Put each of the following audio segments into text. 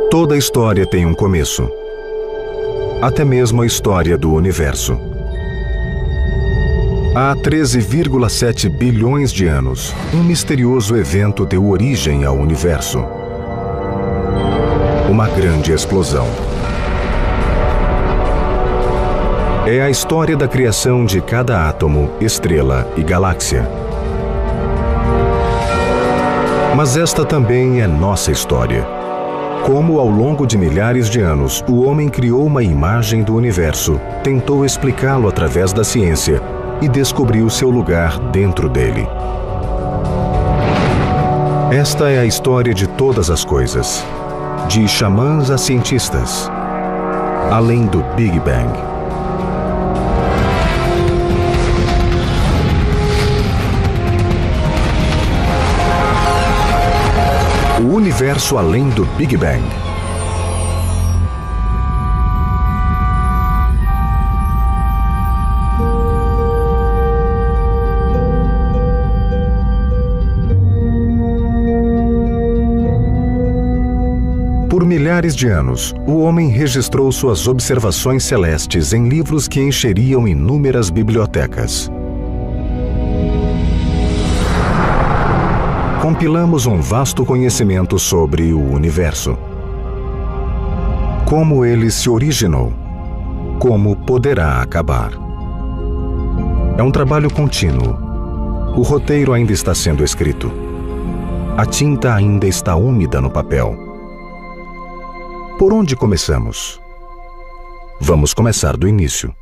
Toda história tem um começo. Até mesmo a história do universo. Há 13,7 bilhões de anos, um misterioso evento deu origem ao universo. Uma grande explosão. É a história da criação de cada átomo, estrela e galáxia. Mas esta também é nossa história. Como ao longo de milhares de anos, o homem criou uma imagem do universo, tentou explicá-lo através da ciência e descobriu seu lugar dentro dele. Esta é a história de todas as coisas, de xamãs a cientistas, além do Big Bang. O universo além do Big Bang. Por milhares de anos, o homem registrou suas observações celestes em livros que encheriam inúmeras bibliotecas. Compilamos um vasto conhecimento sobre o universo. Como ele se originou. Como poderá acabar. É um trabalho contínuo. O roteiro ainda está sendo escrito. A tinta ainda está úmida no papel. Por onde começamos? Vamos começar do início.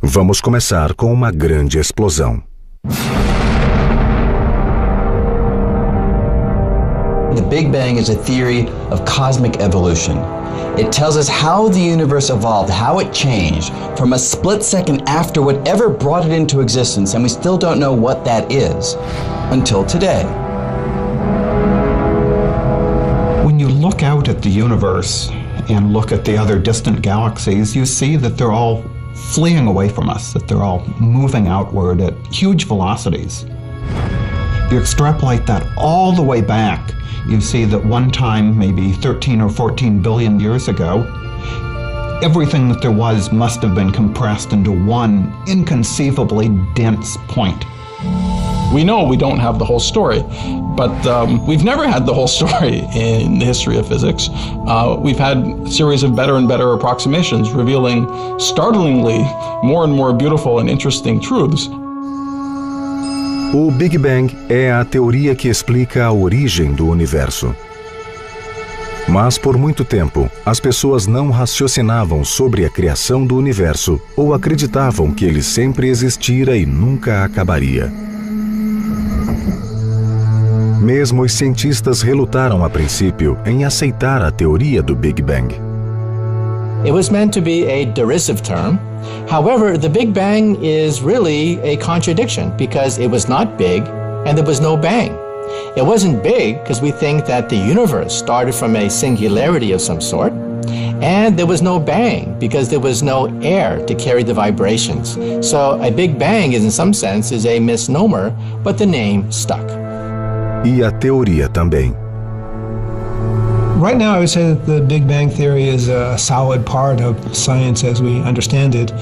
Vamos começar com uma grande explosão. The Big Bang is a theory of cosmic evolution. It tells us how the universe evolved, how it changed from a split second after whatever brought it into existence, and we still don't know what that is until today. When you look out at the universe and look at the other distant galaxies, you see that they're all fleeing away from us, that they're all moving outward at huge velocities. You extrapolate that all the way back, you see that one time, maybe 13 or 14 billion years ago, everything that there was must have been compressed into one inconceivably dense point. We know we don't have the whole story, but we've never had the whole story in the history of physics. We've had a series of better and better approximations revealing startlingly more and more beautiful and interesting truths. O Big Bang é a teoria que explica a origem do universo. Mas por muito tempo, as pessoas não raciocinavam sobre a criação do universo ou acreditavam que ele sempre existira e nunca acabaria. Mesmo os cientistas relutaram a princípio em aceitar a teoria do Big Bang. It was meant to be a derisive term. However, the Big Bang is really a contradiction because it was not big and there was no bang. It wasn't big because we think that the universe started from a singularity of some sort, and there was no bang because there was no air to carry the vibrations. So a Big Bang in some sense is a misnomer, but the name stuck. E a teoria também. Right now, I would say that the Big Bang Theory is a solid part of science as we understand it.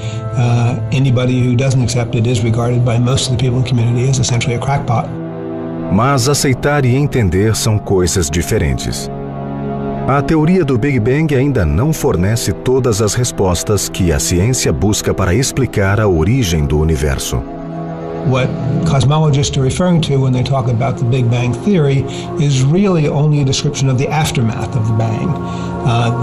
Anybody who doesn't accept it is regarded by most of the people in the community as essentially a crackpot. Mas aceitar e entender são coisas diferentes. A teoria do Big Bang ainda não fornece todas as respostas que a ciência busca para explicar a origem do universo. What cosmologists are referring to when they talk about the Big Bang Theory is really only a description of the aftermath of the bang.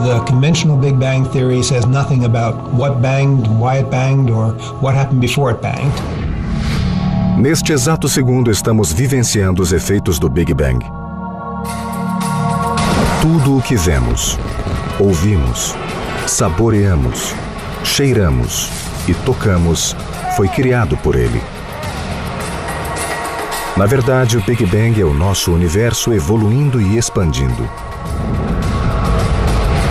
The conventional Big Bang Theory says nothing about what banged, why it banged, or what happened before it banged. Neste exato segundo estamos vivenciando os efeitos do Big Bang. Tudo o que vemos, ouvimos, saboreamos, cheiramos e tocamos foi criado por ele. Na verdade, o Big Bang é o nosso universo evoluindo e expandindo.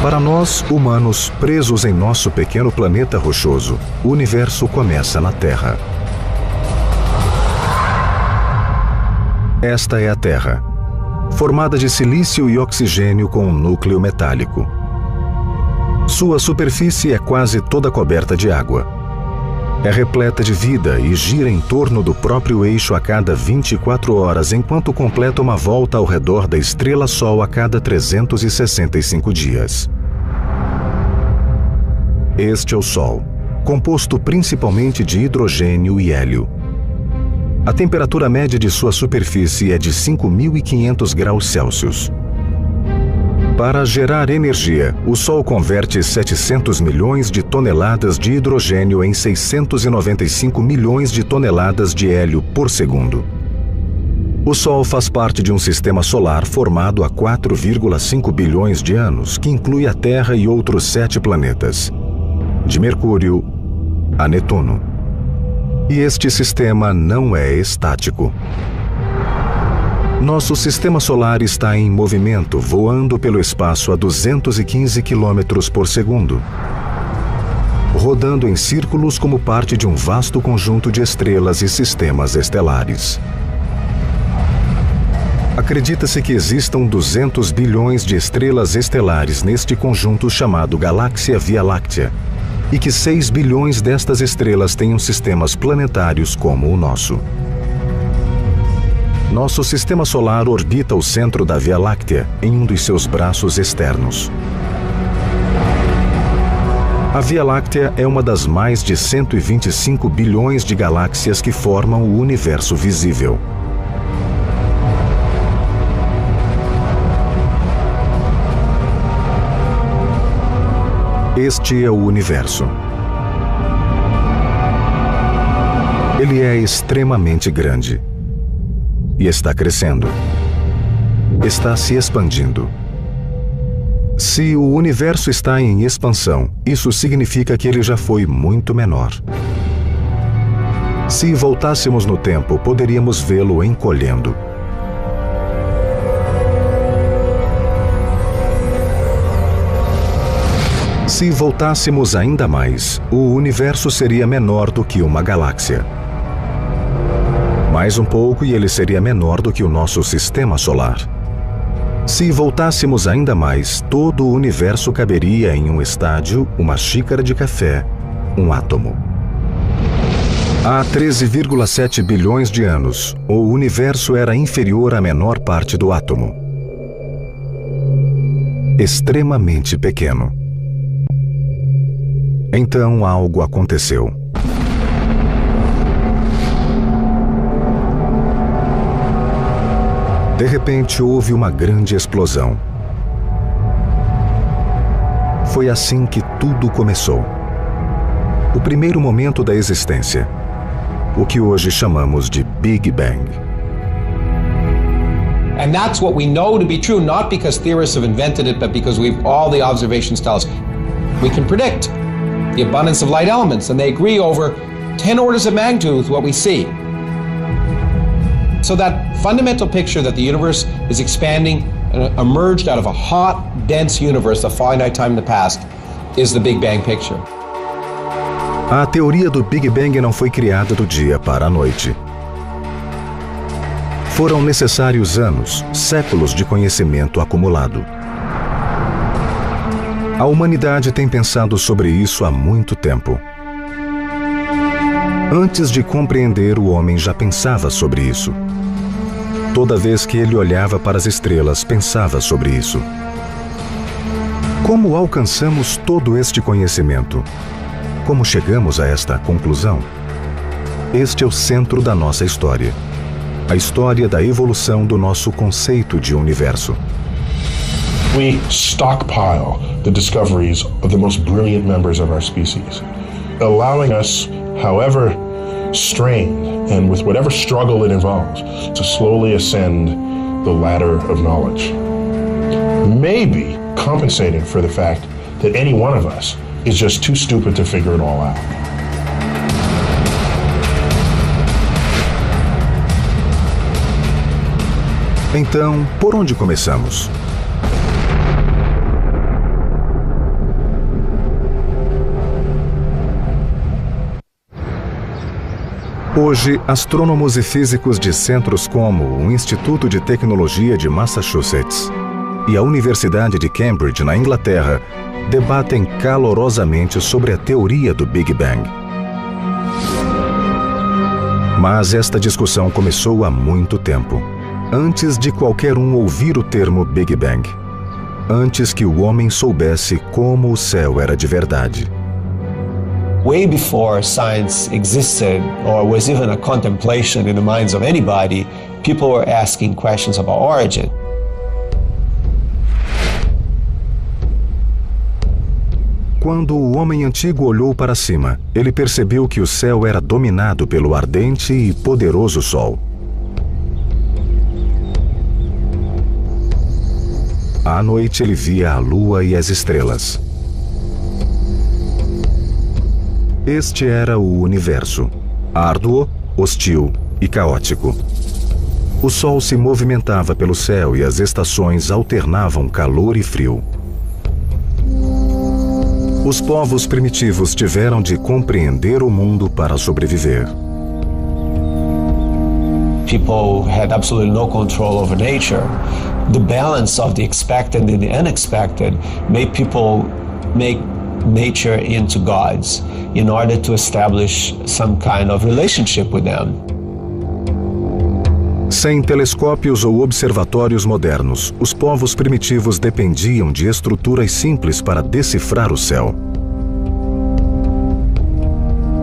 Para nós, humanos, presos em nosso pequeno planeta rochoso, o universo começa na Terra. Esta é a Terra. formada de silício e oxigênio com um núcleo metálico. Sua superfície é quase toda coberta de água. É repleta de vida e gira em torno do próprio eixo a cada 24 horas, enquanto completa uma volta ao redor da estrela-Sol a cada 365 dias. Este é o Sol, composto principalmente de hidrogênio e hélio. A temperatura média de sua superfície é de 5.500 graus Celsius. Para gerar energia, o Sol converte 700 milhões de toneladas de hidrogênio em 695 milhões de toneladas de hélio por segundo. O Sol faz parte de um sistema solar formado há 4,5 bilhões de anos, que inclui a Terra e outros 7 planetas, de Mercúrio a Netuno. E este sistema não é estático. Nosso sistema solar está em movimento, voando pelo espaço a 215 km por segundo, rodando em círculos como parte de um vasto conjunto de estrelas e sistemas estelares. Acredita-se que existam 200 bilhões de estrelas estelares neste conjunto chamado Galáxia Via Láctea, e que 6 bilhões destas estrelas tenham sistemas planetários como o nosso. Nosso sistema solar orbita o centro da Via Láctea em um dos seus braços externos. A Via Láctea é uma das mais de 125 bilhões de galáxias que formam o universo visível. Este é o universo. Ele é extremamente grande. E está crescendo. Está se expandindo. Se o universo está em expansão, isso significa que ele já foi muito menor. Se voltássemos no tempo, poderíamos vê-lo encolhendo. Se voltássemos ainda mais, o universo seria menor do que uma galáxia. Mais um pouco e ele seria menor do que o nosso sistema solar. Se voltássemos ainda mais, todo o universo caberia em um estádio, uma xícara de café, um átomo. Há 13,7 bilhões de anos, o universo era inferior à menor parte do átomo. Extremamente pequeno. Então algo aconteceu. De repente houve uma grande explosão. Foi assim que tudo começou. O primeiro momento da existência. O que hoje chamamos de Big Bang. And that's what we know to be true, not because theorists have invented it, but because all the observations tell us. We can predict the abundance of light elements, and they agree over 10 orders of magnitude with what we see. So that fundamental picture that the universe is expanding and emerged out of a hot, dense universe, a finite time in the past, is the Big Bang picture. A teoria do Big Bang não foi criada do dia para a noite. Foram necessários anos, séculos de conhecimento acumulado. A humanidade tem pensado sobre isso há muito tempo. Antes de compreender, o homem já pensava sobre isso. Toda vez que ele olhava para as estrelas, pensava sobre isso. Como alcançamos todo este conhecimento? Como chegamos a esta conclusão? Este é o centro da nossa história. A história da evolução do nosso conceito de universo. We stockpile the discoveries of the most brilliant members of our species, allowing us, however strained and with whatever struggle it involves, to slowly ascend the ladder of knowledge. Maybe compensating for the fact that any one of us is just too stupid to figure it all out. Então, por onde começamos? Hoje, astrônomos e físicos de centros como o Instituto de Tecnologia de Massachusetts e a Universidade de Cambridge, na Inglaterra, debatem calorosamente sobre a teoria do Big Bang. Mas esta discussão começou há muito tempo, antes de qualquer um ouvir o termo Big Bang, antes que o homem soubesse como o céu era de verdade. Way before science existed or was even a contemplation in the minds of anybody, people were asking questions about origin. Quando o homem antigo olhou para cima, ele percebeu que o céu era dominado pelo ardente e poderoso Sol. À noite ele via a lua e as estrelas. Este era o universo, árduo, hostil e caótico. O Sol se movimentava pelo céu e as estações alternavam calor e frio. Os povos primitivos tiveram de compreender o mundo para sobreviver. People had absolutely no control over nature. The balance of the expected and the unexpected made people make nature into gods in order to establish some kind of relationship with them. Sem telescópios ou observatórios modernos, os povos primitivos dependiam de estruturas simples para decifrar o céu.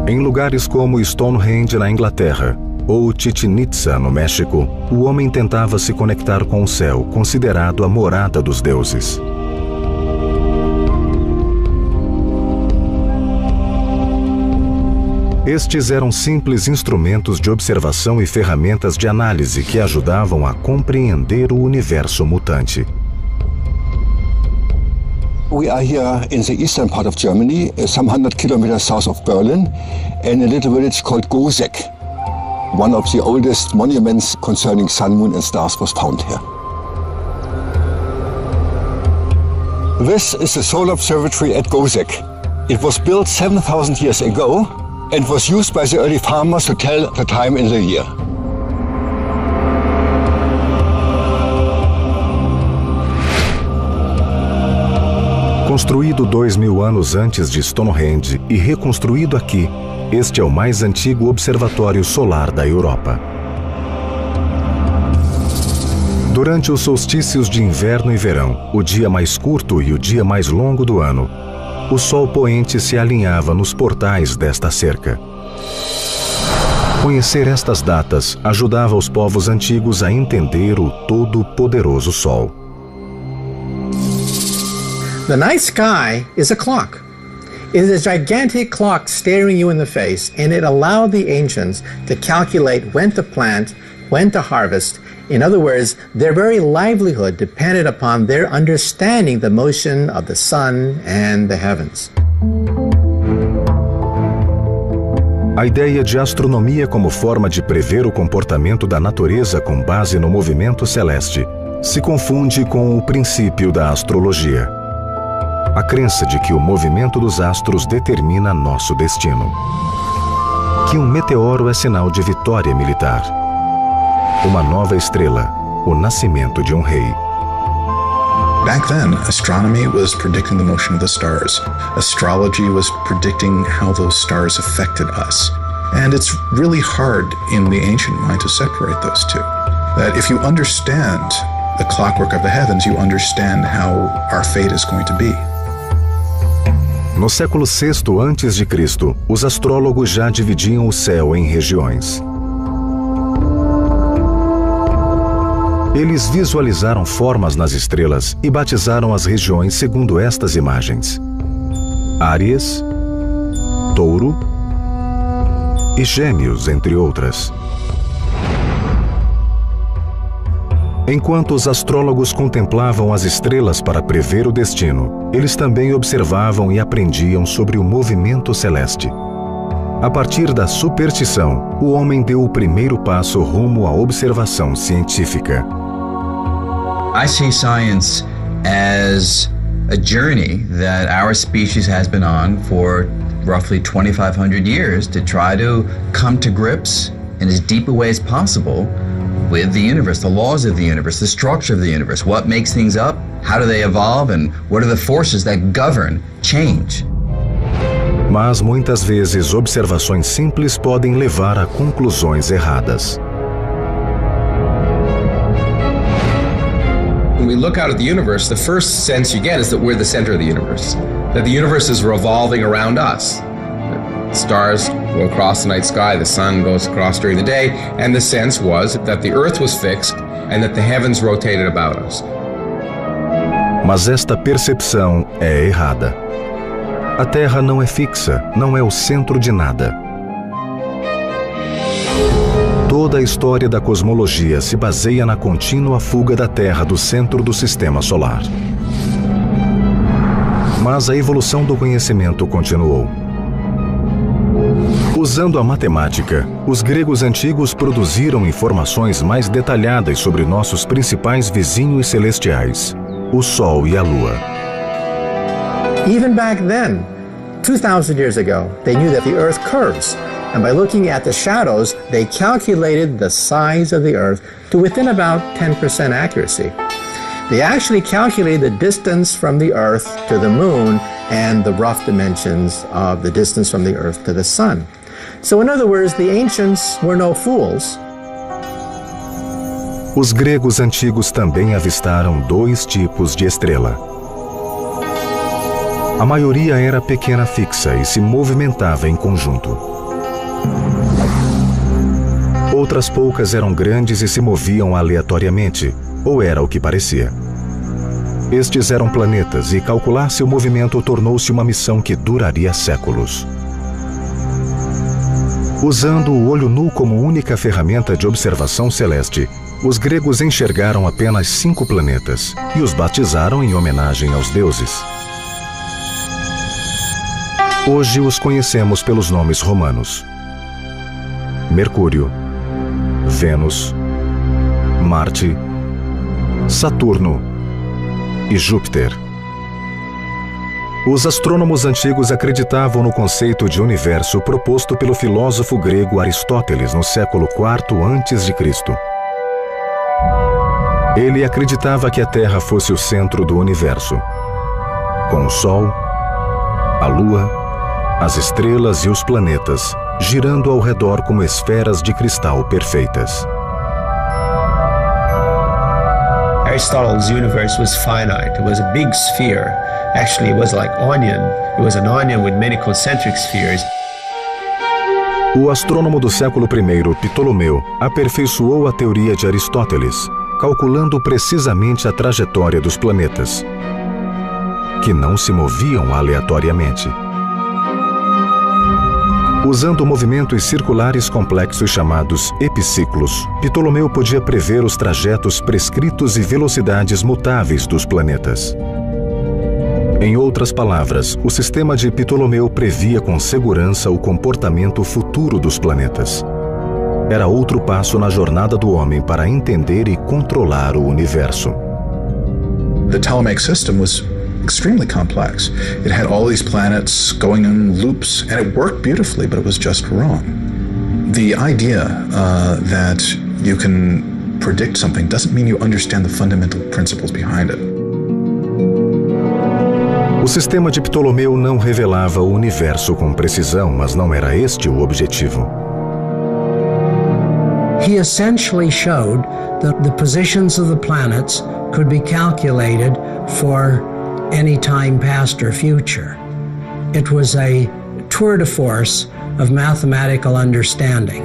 Em lugares como Stonehenge, na Inglaterra, ou Chichén Itzá, no México, o homem tentava se conectar com o céu, considerado a morada dos deuses. Estes eram simples instrumentos de observação e ferramentas de análise que ajudavam a compreender o universo mutante. We are here in the eastern part of Germany, some 100 kilometers south of Berlin, in a little village called Goseck. One of the oldest monuments concerning sun, moon and stars was found here. This is the Solar Observatory at Goseck. It was built 7,000 years ago and was used by the early farmers to tell the time in the year. Construído 2.000 anos antes de Stonehenge e reconstruído aqui, este é o mais antigo observatório solar da Europa. Durante os solstícios de inverno e verão, o dia mais curto e o dia mais longo do ano, o sol poente se alinhava nos portais desta cerca. Conhecer estas datas ajudava os povos antigos a entender o todo-poderoso Sol. The night sky is a clock. It is a gigantic clock staring you in the face, and it allowed the ancients to calculate when to plant, when to harvest. In other words, their very livelihood depended upon their understanding the motion of the sun and the heavens. A ideia de astronomia como forma de prever o comportamento da natureza com base no movimento celeste se confunde com o princípio da astrologia. A crença de que o movimento dos astros determina nosso destino. Que um meteoro é sinal de vitória militar. Uma nova estrela, o nascimento de um rei. Back then, astronomy was predicting the motion of the stars. Astrology was predicting how those stars affected us. And it's really hard in the ancient mind to separate those two. That if you understand the clockwork of the heavens, you understand how our fate is going to be. No século VI a.C., os astrólogos já dividiam o céu em regiões. Eles visualizaram formas nas estrelas e batizaram as regiões segundo estas imagens: Áries, Touro e Gêmeos, entre outras. Enquanto os astrólogos contemplavam as estrelas para prever o destino, eles também observavam e aprendiam sobre o movimento celeste. A partir da superstição, o homem deu o primeiro passo rumo à observação científica. I see science as a journey that our species has been on for roughly 2,500 years to try to come to grips in as deep a way as possible with the universe, the laws of the universe, the structure of the universe, what makes things up, how do they evolve, and what are the forces that govern change. Mas muitas vezes observações simples podem levar a conclusões erradas. When we look out at the universe, the first sense you get is that we're the center of the universe, that the universe is revolving around us. Stars go across the night sky, the sun goes across during the day, and the sense was that the earth was fixed and that the heavens rotated about us. Mas esta percepção é errada. A Terra não é fixa, não é o centro de nada. Toda a história da cosmologia se baseia na contínua fuga da Terra do centro do sistema solar. Mas a evolução do conhecimento continuou. Usando a matemática, os gregos antigos produziram informações mais detalhadas sobre nossos principais vizinhos celestiais, o Sol e a Lua. Even back then, 2,000 years ago, they knew that the Earth curves. And by looking at the shadows, they calculated the size of the Earth to within about 10% accuracy. They actually calculated the distance from the Earth to the Moon and the rough dimensions of the distance from the Earth to the Sun. So in other words, the ancients were no fools. Os gregos antigos também avistaram dois tipos de estrela. A maioria era pequena fixa e se movimentava em conjunto. Outras poucas eram grandes e se moviam aleatoriamente, ou era o que parecia. Estes eram planetas e calcular seu movimento tornou-se uma missão que duraria séculos. Usando o olho nu como única ferramenta de observação celeste, os gregos enxergaram apenas 5 planetas e os batizaram em homenagem aos deuses. Hoje os conhecemos pelos nomes romanos: Mercúrio, Vênus, Marte, Saturno e Júpiter. Os astrônomos antigos acreditavam no conceito de universo proposto pelo filósofo grego Aristóteles no século IV a.C. Ele acreditava que a Terra fosse o centro do universo, com o Sol, a Lua, as estrelas e os planetas girando ao redor como esferas de cristal perfeitas. Aristotle's universe was finite. It was a big sphere. Actually, it was like onion. It was an onion with many concentric spheres. O astrônomo do século I, Ptolomeu, aperfeiçoou a teoria de Aristóteles, calculando precisamente a trajetória dos planetas, que não se moviam aleatoriamente. Usando movimentos circulares complexos chamados epiciclos, Ptolomeu podia prever os trajetos prescritos e velocidades mutáveis dos planetas. Em outras palavras, o sistema de Ptolomeu previa com segurança o comportamento futuro dos planetas. Era outro passo na jornada do homem para entender e controlar o universo. The Ptolemaic system was extremely complex. It had all these planets going in loops, and it worked beautifully, but it was just wrong. The idea that you can predict something doesn't mean you understand the fundamental principles behind it. O sistema de Ptolomeu não revelava o universo com precisão, mas não era este o objetivo. He essentially showed that the positions of the planets could be calculated for any time past or future. It was a tour de force of mathematical understanding.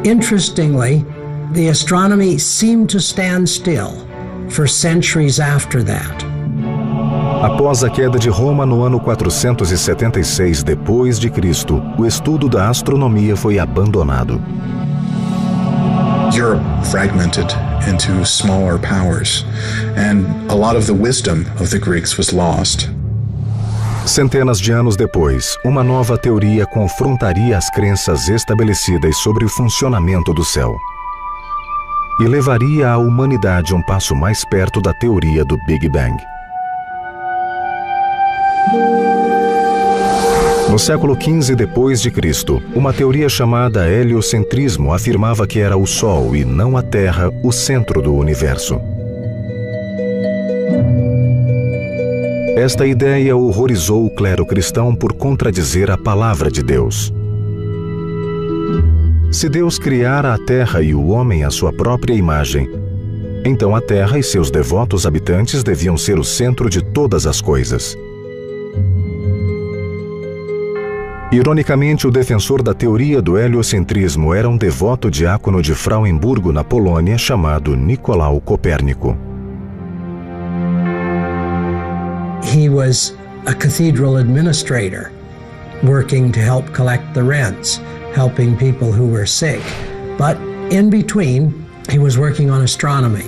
Interestingly, the astronomy seemed to stand still for centuries after that. Após a queda de Roma no ano 476 d.C., o estudo da astronomia foi abandonado. Europe fragmented into smaller powers, and a lot of the wisdom of the Greeks was lost. Centenas de anos depois, uma nova teoria confrontaria as crenças estabelecidas sobre o funcionamento do céu e levaria a humanidade um passo mais perto da teoria do Big Bang. No século XV depois de Cristo, uma teoria chamada heliocentrismo afirmava que era o Sol e não a Terra o centro do universo. Esta ideia horrorizou o clero cristão por contradizer a palavra de Deus. Se Deus criara a Terra e o homem à sua própria imagem, então a Terra e seus devotos habitantes deviam ser o centro de todas as coisas. Ironicamente, o defensor da teoria do heliocentrismo era um devoto diácono de Frauenburgo, na Polônia, chamado Nicolau Copérnico. He was a cathedral administrator, working to help collect the rents, helping people who were sick. But in between, he was working on astronomy.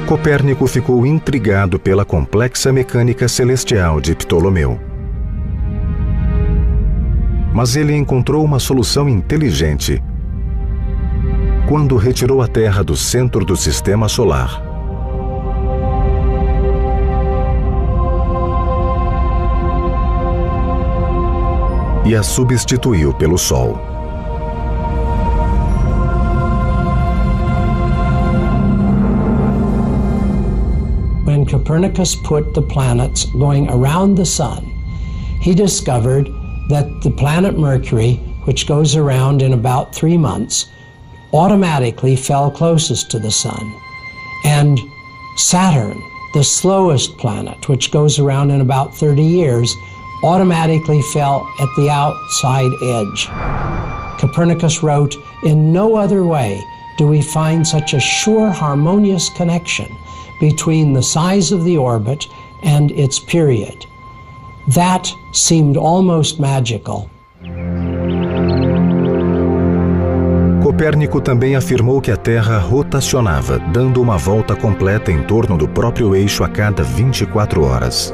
Copérnico ficou intrigado pela complexa mecânica celestial de Ptolomeu. Mas ele encontrou uma solução inteligente quando retirou a Terra do centro do sistema solar. E a substituiu pelo Sol. When Copernicus put the planets going around the sun, he discovered that the planet Mercury, which goes around in about 3 months, automatically fell closest to the sun. And Saturn, the slowest planet, which goes around in about 30 years, automatically fell at the outside edge. Copernicus wrote, "In no other way do we find such a sure harmonious connection between the size of the orbit and its period." That seemed almost magical. Copérnico também afirmou que a Terra rotacionava, dando uma volta completa em torno do próprio eixo a cada 24 horas.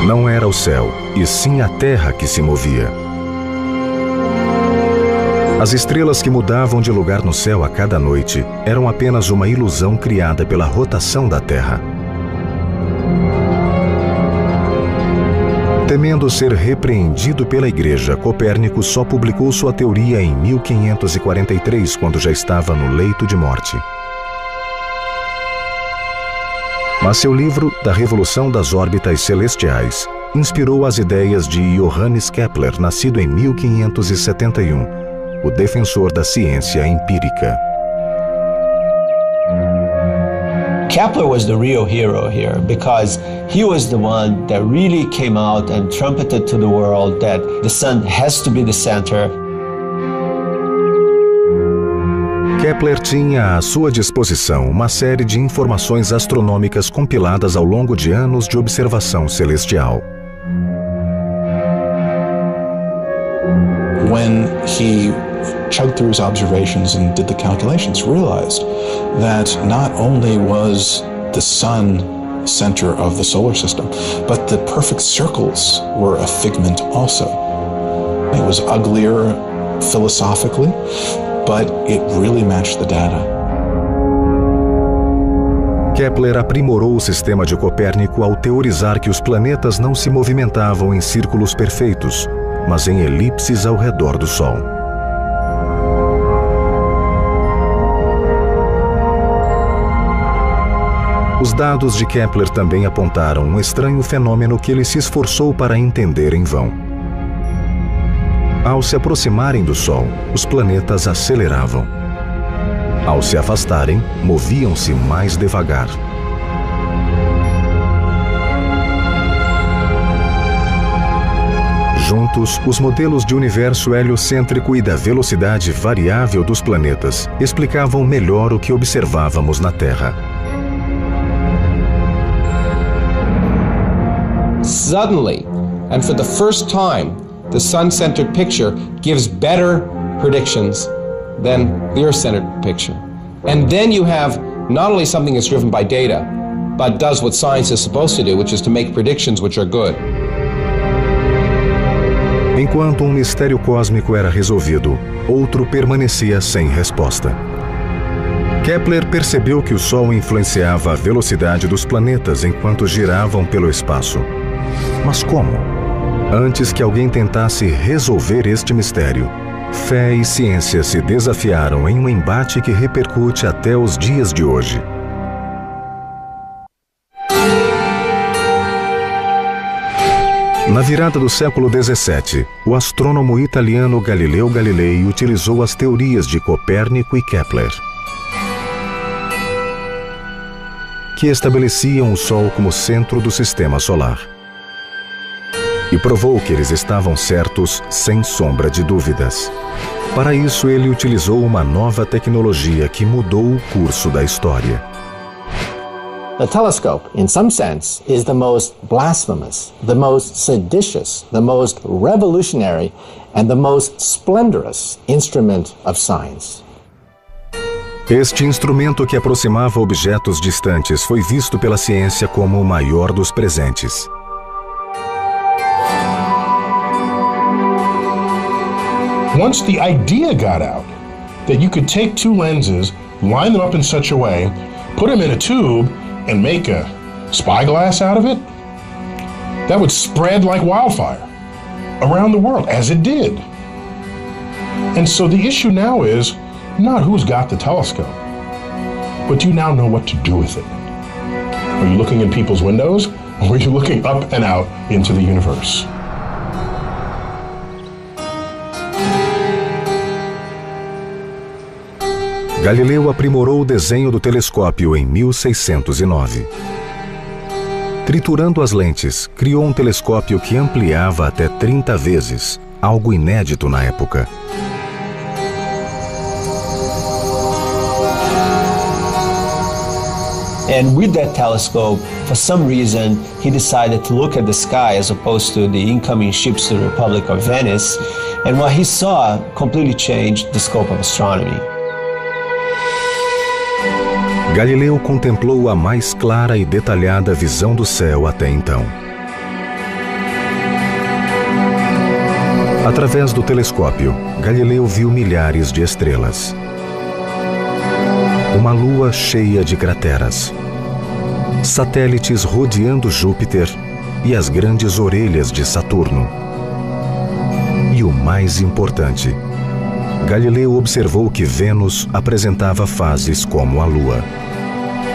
Não era o céu, e sim a Terra que se movia. As estrelas que mudavam de lugar no céu a cada noite eram apenas uma ilusão criada pela rotação da Terra. Temendo ser repreendido pela Igreja, Copérnico só publicou sua teoria em 1543, quando já estava no leito de morte. Mas seu livro, Da Revolução das Órbitas Celestiais, inspirou as ideias de Johannes Kepler, nascido em 1571, o defensor da ciência empírica. Kepler was the real hero here because he was the one that really came out and trumpeted to the world that the sun has to be the center. Kepler tinha à sua disposição uma série de informações astronômicas compiladas ao longo de anos de observação celestial. When he chugged through his observations and did the calculations, realized that not only was the sun center of the solar system, but the perfect circles were a figment also. It was uglier philosophically, but it really matched the data. Kepler aprimorou o sistema de Copérnico ao teorizar que os planetas não se movimentavam em círculos perfeitos, mas em elipses ao redor do Sol. Os dados de Kepler também apontaram um estranho fenômeno que ele se esforçou para entender em vão. Ao se aproximarem do Sol, os planetas aceleravam. Ao se afastarem, moviam-se mais devagar. Juntos, os modelos de universo heliocêntrico e da velocidade variável dos planetas explicavam melhor o que observávamos na Terra. Suddenly, and for the first time, the sun-centered picture gives better predictions than the Earth-centered picture. And then you have not only something that's driven by data, but does what science is supposed to do, which is to make predictions which are good. Enquanto um mistério cósmico era resolvido, outro permanecia sem resposta. Kepler percebeu que o Sol influenciava a velocidade dos planetas enquanto giravam pelo espaço. Mas como? Antes que alguém tentasse resolver este mistério, fé e ciência se desafiaram em um embate que repercute até os dias de hoje. Na virada do século XVII, o astrônomo italiano Galileu Galilei utilizou as teorias de Copérnico e Kepler, que estabeleciam o Sol como centro do sistema solar. E provou que eles estavam certos sem sombra de dúvidas. Para isso, ele utilizou uma nova tecnologia que mudou o curso da história. The telescope, in some sense, is the most blasphemous, the most seditious, the most revolutionary, and the most splendorous instrument of science. Este instrumento que aproximava objetos distantes foi visto pela ciência como o maior dos presentes. Once the idea got out that you could take two lenses, line them up in such a way, put them in a tube, and make a spyglass out of it, that would spread like wildfire around the world, as it did. And so the issue now is not who's got the telescope, but you now know what to do with it. Are you looking in people's windows, or are you looking up and out into the universe? Galileu aprimorou o desenho do telescópio em 1609. Triturando as lentes, criou um telescópio que ampliava até 30 vezes, algo inédito na época. And with that telescope, for some reason, he decided to look at the sky as opposed to the incoming ships to the Republic of Venice. And what he saw completely changed the scope of astronomy. Galileu contemplou a mais clara e detalhada visão do céu até então. Através do telescópio, Galileu viu milhares de estrelas. Uma lua cheia de crateras, satélites rodeando Júpiter e as grandes orelhas de Saturno. E o mais importante, Galileu observou que Vênus apresentava fases como a Lua.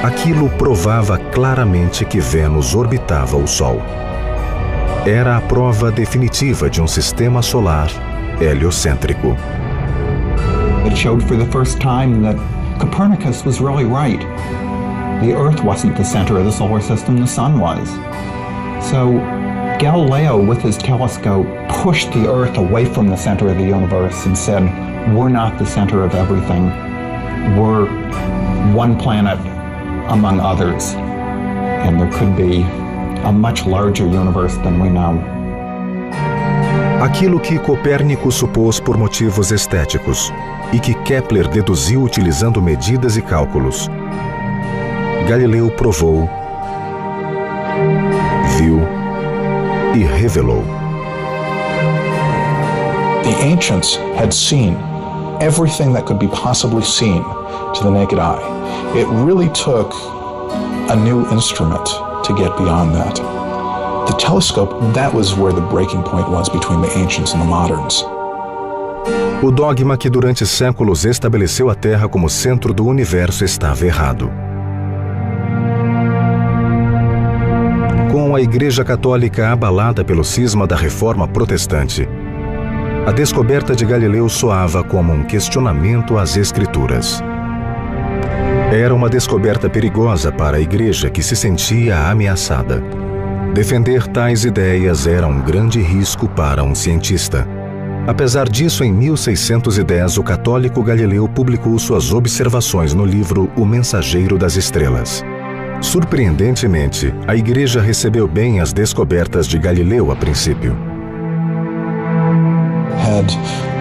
Aquilo provava claramente que Vênus orbitava o Sol. Era a prova definitiva de um sistema solar heliocêntrico. It showed for the first time that Copernicus was really right. The Earth wasn't the center of the solar system, the Sun was. So Galileo, with his telescope, pushed the Earth away from the center of the universe and said, we're not the center of everything. We're one planet among others, and there could be a much larger universe than we know. Aquilo que Copérnico supôs por motivos estéticos e que Kepler deduziu utilizando medidas e cálculos, Galileu provou, viu e revelou. The ancients had seen everything that could be possibly seen to the naked eye. It really took a new instrument to get beyond that. The telescope, that was where the breaking point was between the ancients and the moderns. O dogma que durante séculos estabeleceu a Terra como centro do universo estava errado. Com a Igreja Católica abalada pelo cisma da Reforma Protestante, a descoberta de Galileu soava como um questionamento às Escrituras. Era uma descoberta perigosa para a Igreja que se sentia ameaçada. Defender tais ideias era um grande risco para um cientista. Apesar disso, em 1610, o católico Galileu publicou suas observações no livro O Mensageiro das Estrelas. Surpreendentemente, a Igreja recebeu bem as descobertas de Galileu a princípio. Had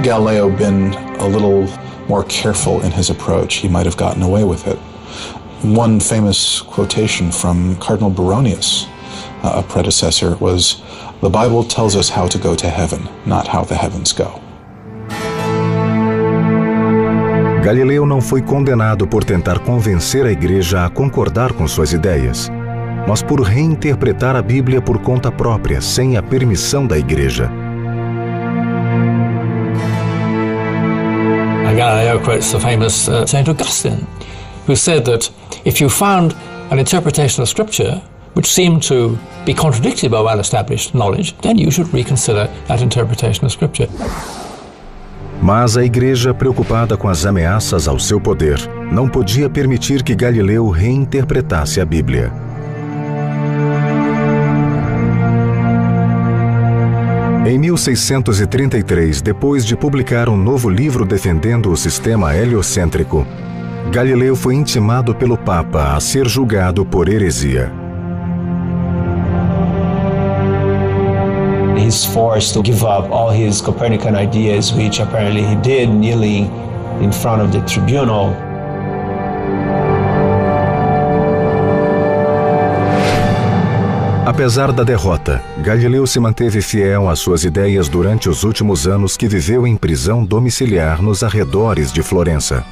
Galileo been a little more careful in his approach, he might have gotten away with it. One famous quotation from Cardinal Baronius, a predecessor, was, "The Bible tells us how to go to heaven, not how the heavens go." Galileu não foi condenado por tentar convencer a Igreja a concordar com suas ideias, mas por reinterpretar a Bíblia por conta própria, sem a permissão da Igreja. Galileo quotes the famous St. Augustine, who said that if you found an interpretation of Scripture which seemed to be contradicted by well-established knowledge, then you should reconsider that interpretation of Scripture. Mas a Igreja, preocupada com as ameaças ao seu poder, não podia permitir que Galileu reinterpretasse a Bíblia. Em 1633, depois de publicar um novo livro defendendo o sistema heliocêntrico, Galileu foi intimado pelo Papa a ser julgado por heresia. He's forced to give up all his Copernican ideas, which apparently he did, kneeling in front of the tribunal. Apesar da derrota, Galileu se manteve fiel às suas ideias durante os últimos anos que viveu em prisão domiciliar nos arredores de Florença.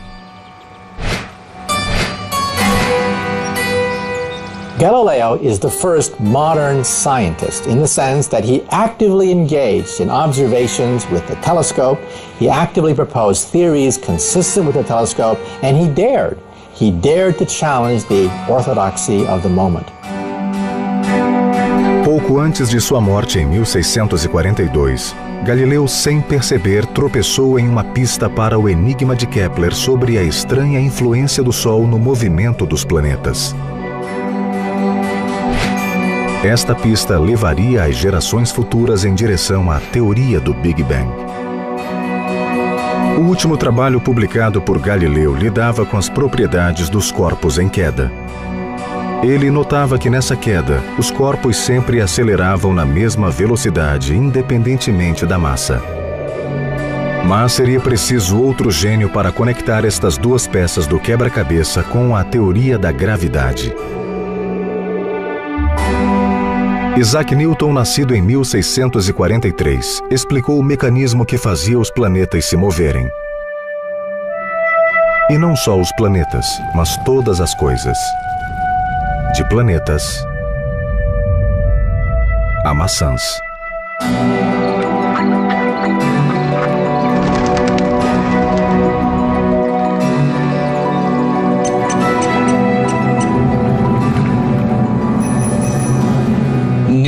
Galileo is the first modern scientist in the sense that he actively engaged in observations with the telescope, he actively proposed theories consistent with the telescope, and he dared to challenge the orthodoxy of the moment. Pouco antes de sua morte em 1642, Galileu, sem perceber, tropeçou em uma pista para o enigma de Kepler sobre a estranha influência do Sol no movimento dos planetas. Esta pista levaria as gerações futuras em direção à teoria do Big Bang. O último trabalho publicado por Galileu lidava com as propriedades dos corpos em queda. Ele notava que nessa queda, os corpos sempre aceleravam na mesma velocidade, independentemente da massa. Mas seria preciso outro gênio para conectar estas duas peças do quebra-cabeça com a teoria da gravidade. Isaac Newton, nascido em 1643, explicou o mecanismo que fazia os planetas se moverem. E não só os planetas, mas todas as coisas. De planetas a maçãs.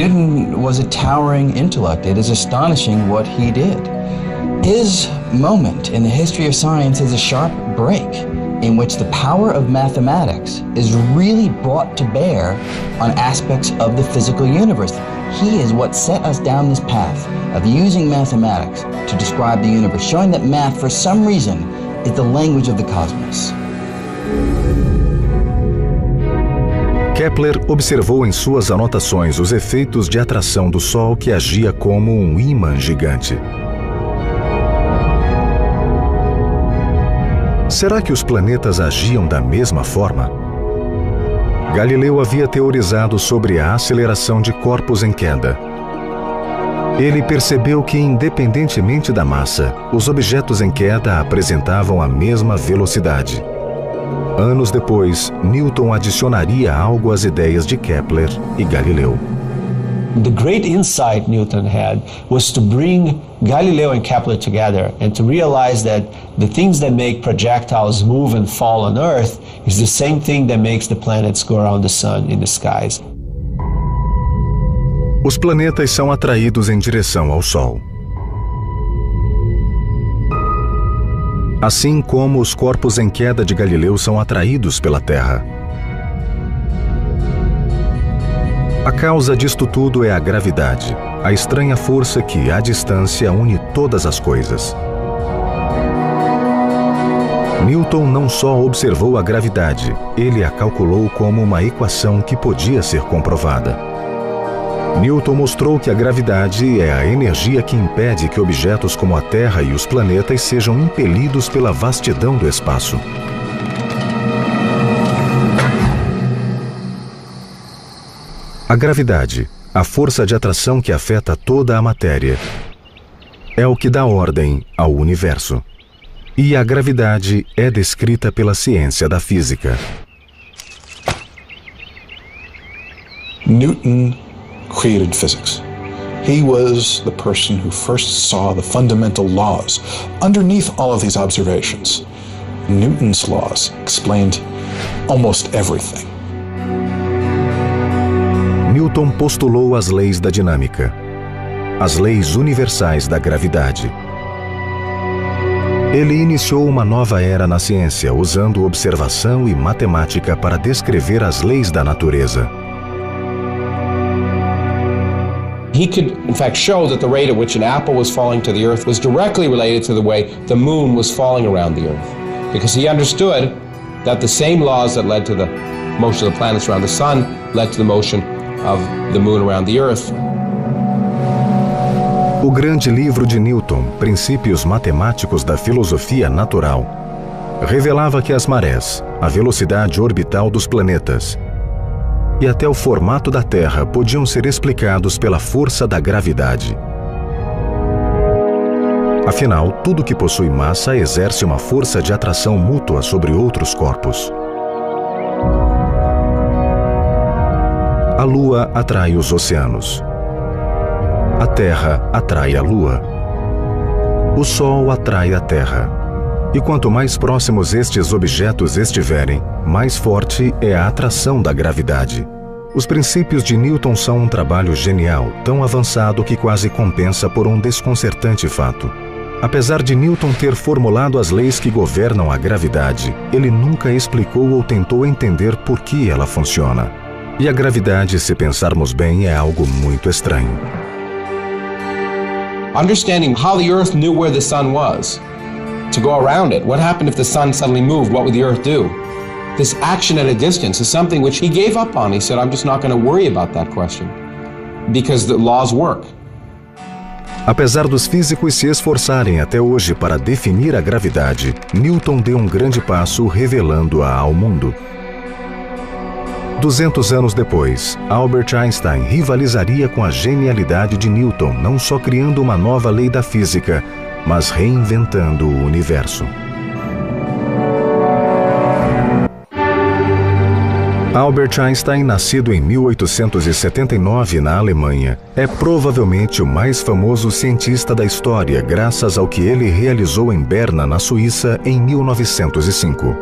Newton was a towering intellect. It is astonishing what he did. His moment in the history of science is a sharp break in which the power of mathematics is really brought to bear on aspects of the physical universe. He is what set us down this path of using mathematics to describe the universe, showing that math, for some reason, is the language of the cosmos. Kepler observou em suas anotações os efeitos de atração do Sol que agia como um ímã gigante. Será que os planetas agiam da mesma forma? Galileu havia teorizado sobre a aceleração de corpos em queda. Ele percebeu que, independentemente da massa, os objetos em queda apresentavam a mesma velocidade. Anos depois, Newton adicionaria algo às ideias de Kepler e Galileu. The great insight Newton had was to bring Galileo and Kepler together and to realize that the things that make projectiles move and fall on Earth is the same thing that makes the planets go around the sun in the skies. Os planetas são atraídos em direção ao Sol. Assim como os corpos em queda de Galileu são atraídos pela Terra. A causa disto tudo é a gravidade, a estranha força que, à distância, une todas as coisas. Newton não só observou a gravidade, ele a calculou como uma equação que podia ser comprovada. Newton mostrou que a gravidade é a energia que impede que objetos como a Terra e os planetas sejam impelidos pela vastidão do espaço. A gravidade, a força de atração que afeta toda a matéria, é o que dá ordem ao universo. E a gravidade é descrita pela ciência da física. Newton created physics. He was the person who first saw the fundamental laws underneath all of these observations. Newton's laws explained almost everything. Newton postulou as leis da dinâmica, as leis universais da gravidade. Ele iniciou uma nova era na ciência, usando observação e matemática para descrever as leis da natureza. He could, in fact, show that the rate at which an apple was falling to the earth was directly related to the way the moon was falling around the earth. Because he understood that the same laws that led to the motion of the planets around the sun led to the motion of the moon around the earth. O grande livro de Newton, Princípios Matemáticos da Filosofia Natural, revelava que as marés, a velocidade orbital dos planetas e até o formato da Terra podiam ser explicados pela força da gravidade. Afinal, tudo que possui massa exerce uma força de atração mútua sobre outros corpos. A Lua atrai os oceanos. A Terra atrai a Lua. O Sol atrai a Terra. E quanto mais próximos estes objetos estiverem, mais forte é a atração da gravidade. Os princípios de Newton são um trabalho genial, tão avançado que quase compensa por um desconcertante fato. Apesar de Newton ter formulado as leis que governam a gravidade, ele nunca explicou ou tentou entender por que ela funciona. E a gravidade, se pensarmos bem, é algo muito estranho. Understanding how the earth knew where the sun was to go around it. What happened if the sun suddenly moved? What would the earth do? This action at a distance is something which he gave up on. He said, I'm just not going to worry about that question because the laws work. Apesar dos físicos se esforçarem até hoje para definir a gravidade, Newton deu um grande passo revelando-a ao mundo. 200 anos depois, Albert Einstein rivalizaria com a genialidade de Newton, não só criando uma nova lei da física, mas reinventando o universo. Albert Einstein, nascido em 1879 na Alemanha, é provavelmente o mais famoso cientista da história, graças ao que ele realizou em Berna, na Suíça, em 1905.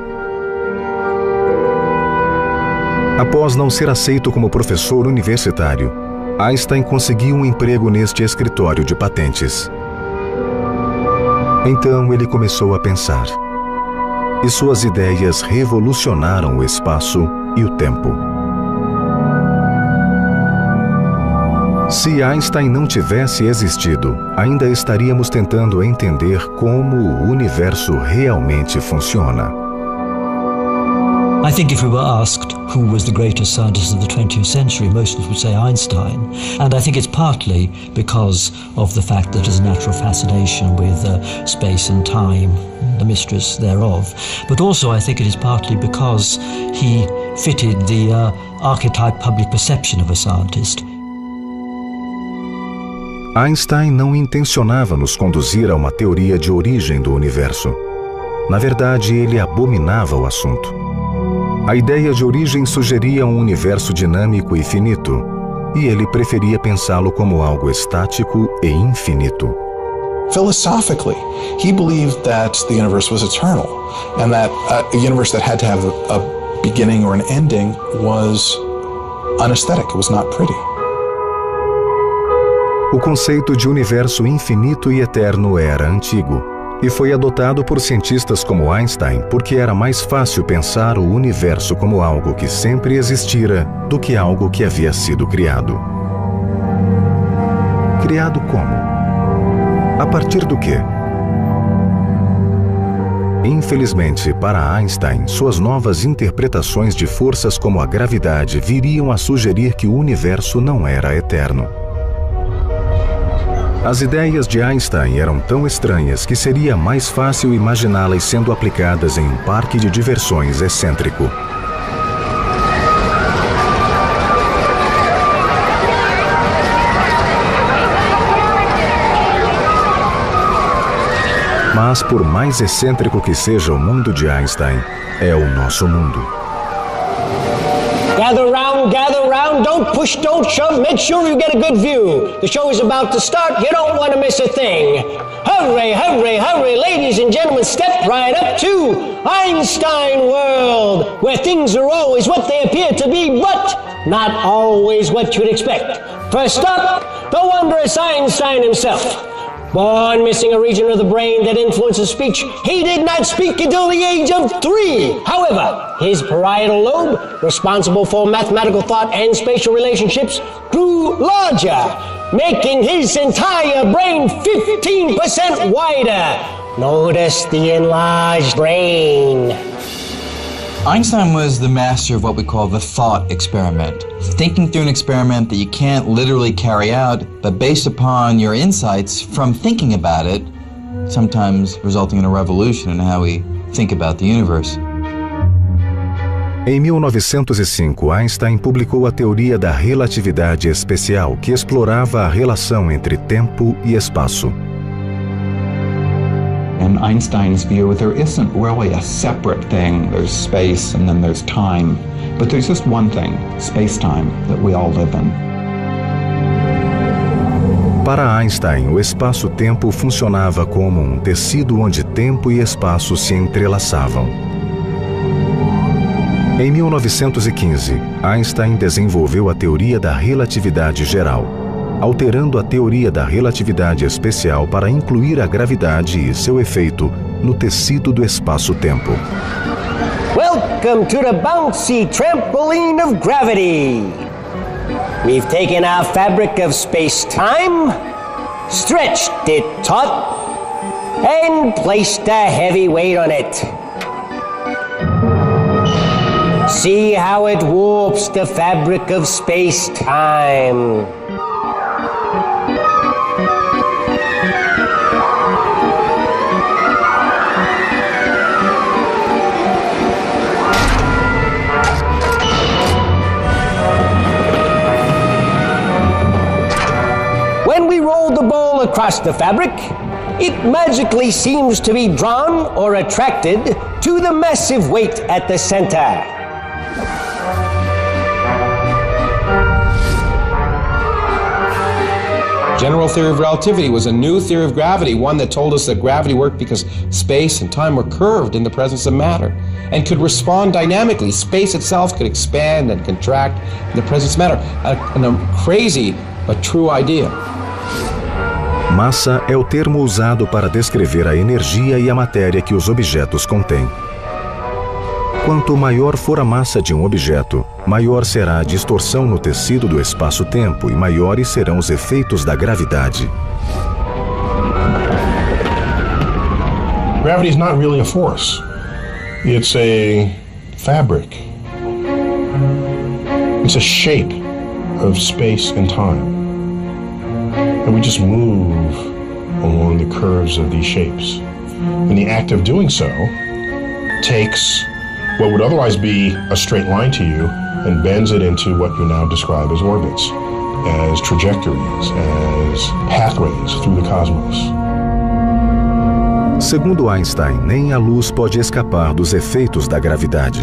Após não ser aceito como professor universitário, Einstein conseguiu um emprego neste escritório de patentes. Então ele começou a pensar, e suas ideias revolucionaram o espaço e o tempo. Se Einstein não tivesse existido, ainda estaríamos tentando entender como o universo realmente funciona. I think if we were asked who was the greatest scientist of the 20th century, most of us would say Einstein. And I think it's partly because of the fact that there's a natural fascination with space and time, the mysteries thereof. But also I think it is partly because he fitted the archetype public perception of a scientist. Einstein não intencionava nos conduzir a uma teoria de origem do universo. Na verdade, ele abominava o assunto. A ideia de origem sugeria um universo dinâmico e finito, e ele preferia pensá-lo como algo estático e infinito. Philosophically, he believed that the universe was eternal, and that a universe that had to have a beginning or an ending was unaesthetic, it was not pretty. O conceito de universo infinito e eterno era antigo, e foi adotado por cientistas como Einstein porque era mais fácil pensar o universo como algo que sempre existira do que algo que havia sido criado. Criado como? A partir do quê? Infelizmente, para Einstein, suas novas interpretações de forças como a gravidade viriam a sugerir que o universo não era eterno. As ideias de Einstein eram tão estranhas que seria mais fácil imaginá-las sendo aplicadas em um parque de diversões excêntrico. Mas por mais excêntrico que seja o mundo de Einstein, é o nosso mundo. Gather round, don't push, don't shove, make sure you get a good view. The show is about to start, you don't want to miss a thing. Hurry, hurry, hurry, ladies and gentlemen, step right up to Einstein World, where things are always what they appear to be, but not always what you'd expect. First up, the wondrous Einstein himself. Born missing a region of the brain that influences speech, he did not speak until the age of 3. However, his parietal lobe, responsible for mathematical thought and spatial relationships, grew larger, making his entire brain 15% wider. Notice the enlarged brain. Einstein was the master of what we call the thought experiment. Thinking through an experiment that you can't literally carry out, but based upon your insights from thinking about it, sometimes resulting in a revolution in how we think about the universe. Em 1905, Einstein publicou a teoria da relatividade especial, que explorava a relação entre tempo e espaço. In Einstein's view, there isn't really a separate thing. There's space and then there's time. But there's just one thing, space-time, that we all live in. Para Einstein, o espaço-tempo funcionava como um tecido onde tempo e espaço se entrelaçavam. Em 1915, Einstein desenvolveu a teoria da relatividade geral, alterando a teoria da relatividade especial para incluir a gravidade e seu efeito no tecido do espaço-tempo. Welcome to the bouncy trampoline of gravity. We've taken our fabric of space-time, stretched it taut, and placed a heavy weight on it. See how it warps the fabric of space-time. Across the fabric, it magically seems to be drawn or attracted to the massive weight at the center. General theory of relativity was a new theory of gravity, one that told us that gravity worked because space and time were curved in the presence of matter and could respond dynamically. Space itself could expand and contract in the presence of matter. A crazy but true idea. Massa é o termo usado para descrever a energia e a matéria que os objetos contêm. Quanto maior for a massa de um objeto, maior será a distorção no tecido do espaço-tempo e maiores serão os efeitos da gravidade. Gravity is not really a force. It's a fabric. It's a shape of space and time. And we just move along the curves of these shapes. And the act of doing so takes what would otherwise be a straight line to you and bends it into what you now describe as orbits, as trajectories, as pathways through the cosmos. Segundo Einstein, nem a luz pode escapar dos efeitos da gravidade.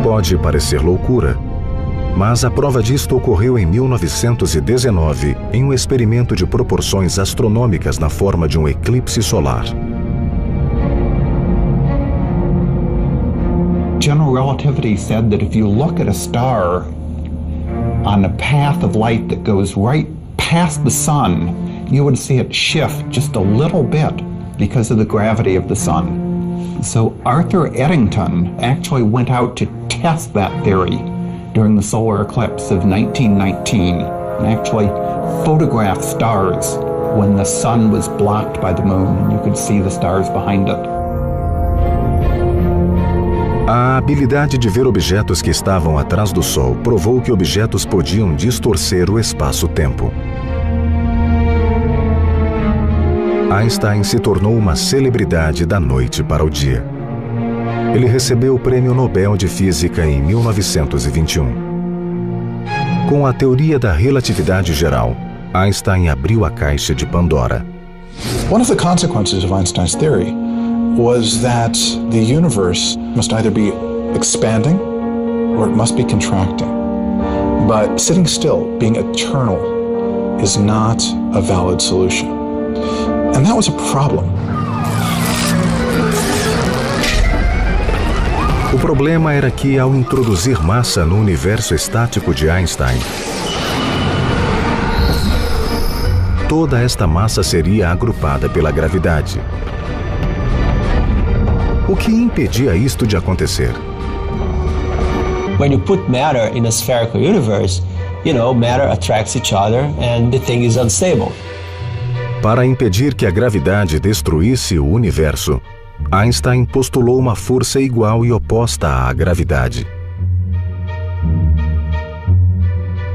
Pode parecer loucura, mas a prova disto ocorreu em 1919, em um experimento de proporções astronômicas na forma de um eclipse solar. General relativity said that if you look at a star on a path of light that goes right past the sun, you would see it shift just a little bit because of the gravity of the sun. So Arthur Eddington actually went out to test that theory during the solar eclipse of 1919 and actually photographed stars when the sun was blocked by the moon and you could see the stars behind it. A habilidade de ver objetos que estavam atrás do Sol provou que objetos podiam distorcer o espaço-tempo. Einstein se tornou uma celebridade da noite para o dia. Ele recebeu o Prêmio Nobel de Física em 1921. Com a teoria da relatividade geral, Einstein abriu a caixa de Pandora. One of the consequences of Einstein's theory was that the universe must either be expanding or it must be contracting. But sitting still, being eternal, is not a valid solution. And that was a problem. O problema era que, ao introduzir massa no universo estático de Einstein, toda esta massa seria agrupada pela gravidade. O que impedia isto de acontecer? When you put matter in a spherical universe, matter attracts each other and the thing is unstable. Para impedir que a gravidade destruísse o universo, Einstein postulou uma força igual e oposta à gravidade.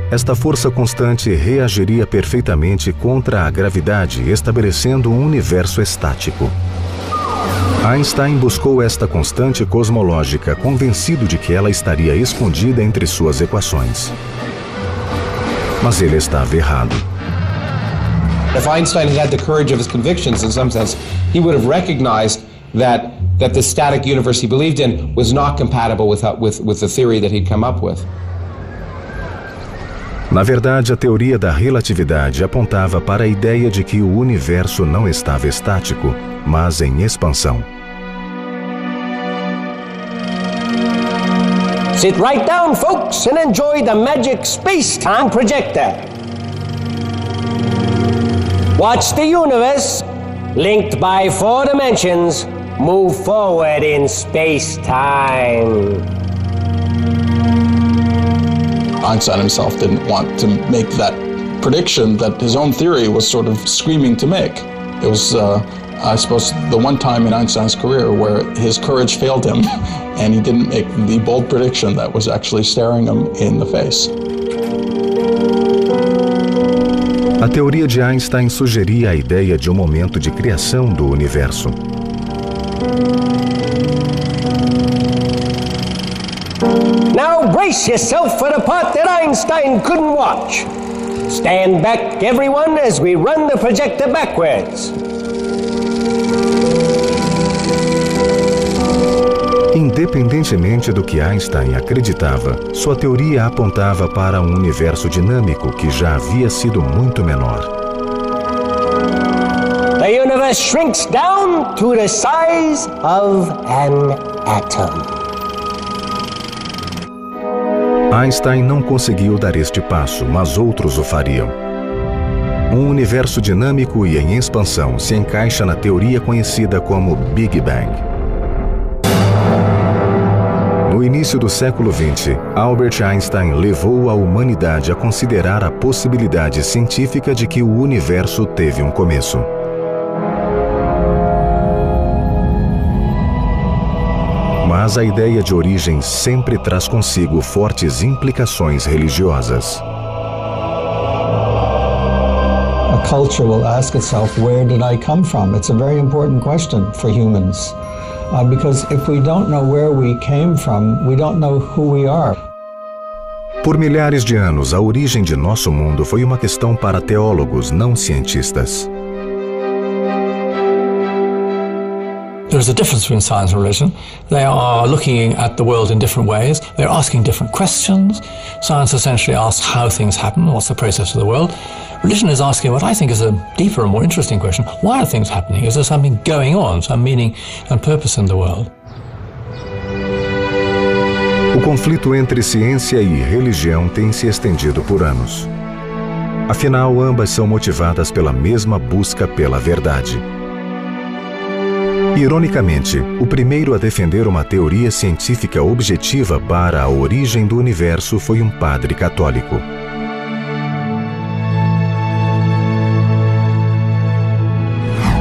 Esta força constante reagiria perfeitamente contra a gravidade, estabelecendo um universo estático. Einstein buscou esta constante cosmológica, convencido de que ela estaria escondida entre suas equações. Mas ele estava errado. If Einstein had the courage of his convictions, in some sense, he would have recognized that the static universe he believed in was not compatible with the theory that he'd come up with. Na verdade, a teoria da relatividade apontava para a ideia de que o universo não estava estático, mas em expansão. Sit right down, folks, and enjoy the magic space-time projector. Watch the universe, linked by 4 dimensions, move forward in space-time. Einstein himself didn't want to make that prediction that his own theory was sort of screaming to make. It was, I suppose, the one time in Einstein's career where his courage failed him and he didn't make the bold prediction that was actually staring him in the face. A teoria de Einstein sugeria a ideia de um momento de criação do universo. Now brace yourself for the part that Einstein couldn't watch. Stand back, everyone, as we run the projector backwards. Independentemente do que Einstein acreditava, sua teoria apontava para um universo dinâmico que já havia sido muito menor. The universe shrinks down to the size of an atom. Einstein não conseguiu dar este passo, mas outros o fariam. Um universo dinâmico e em expansão se encaixa na teoria conhecida como Big Bang. No início do século XX, Albert Einstein levou a humanidade a considerar a possibilidade científica de que o universo teve um começo. Mas a ideia de origem sempre traz consigo fortes implicações religiosas. A culture will ask itself, where did I come from? It's a very important question for humans. Because if we don't know where we came from, we don't know who we are. Por milhares de anos, a origem de nosso mundo foi uma questão para teólogos, não cientistas. There is a difference between science and religion. They are looking at the world in different ways. They're asking different questions. Science essentially asks how things happen, what's the process of the world. Religion is asking what I think is a deeper and more interesting question. Why are things happening? Is there something going on, some meaning and purpose in the world? O conflito entre ciência e religião tem se estendido por anos. Afinal, ambas são motivadas pela mesma busca pela verdade. Ironicamente, o primeiro a defender uma teoria científica objetiva para a origem do universo foi um padre católico.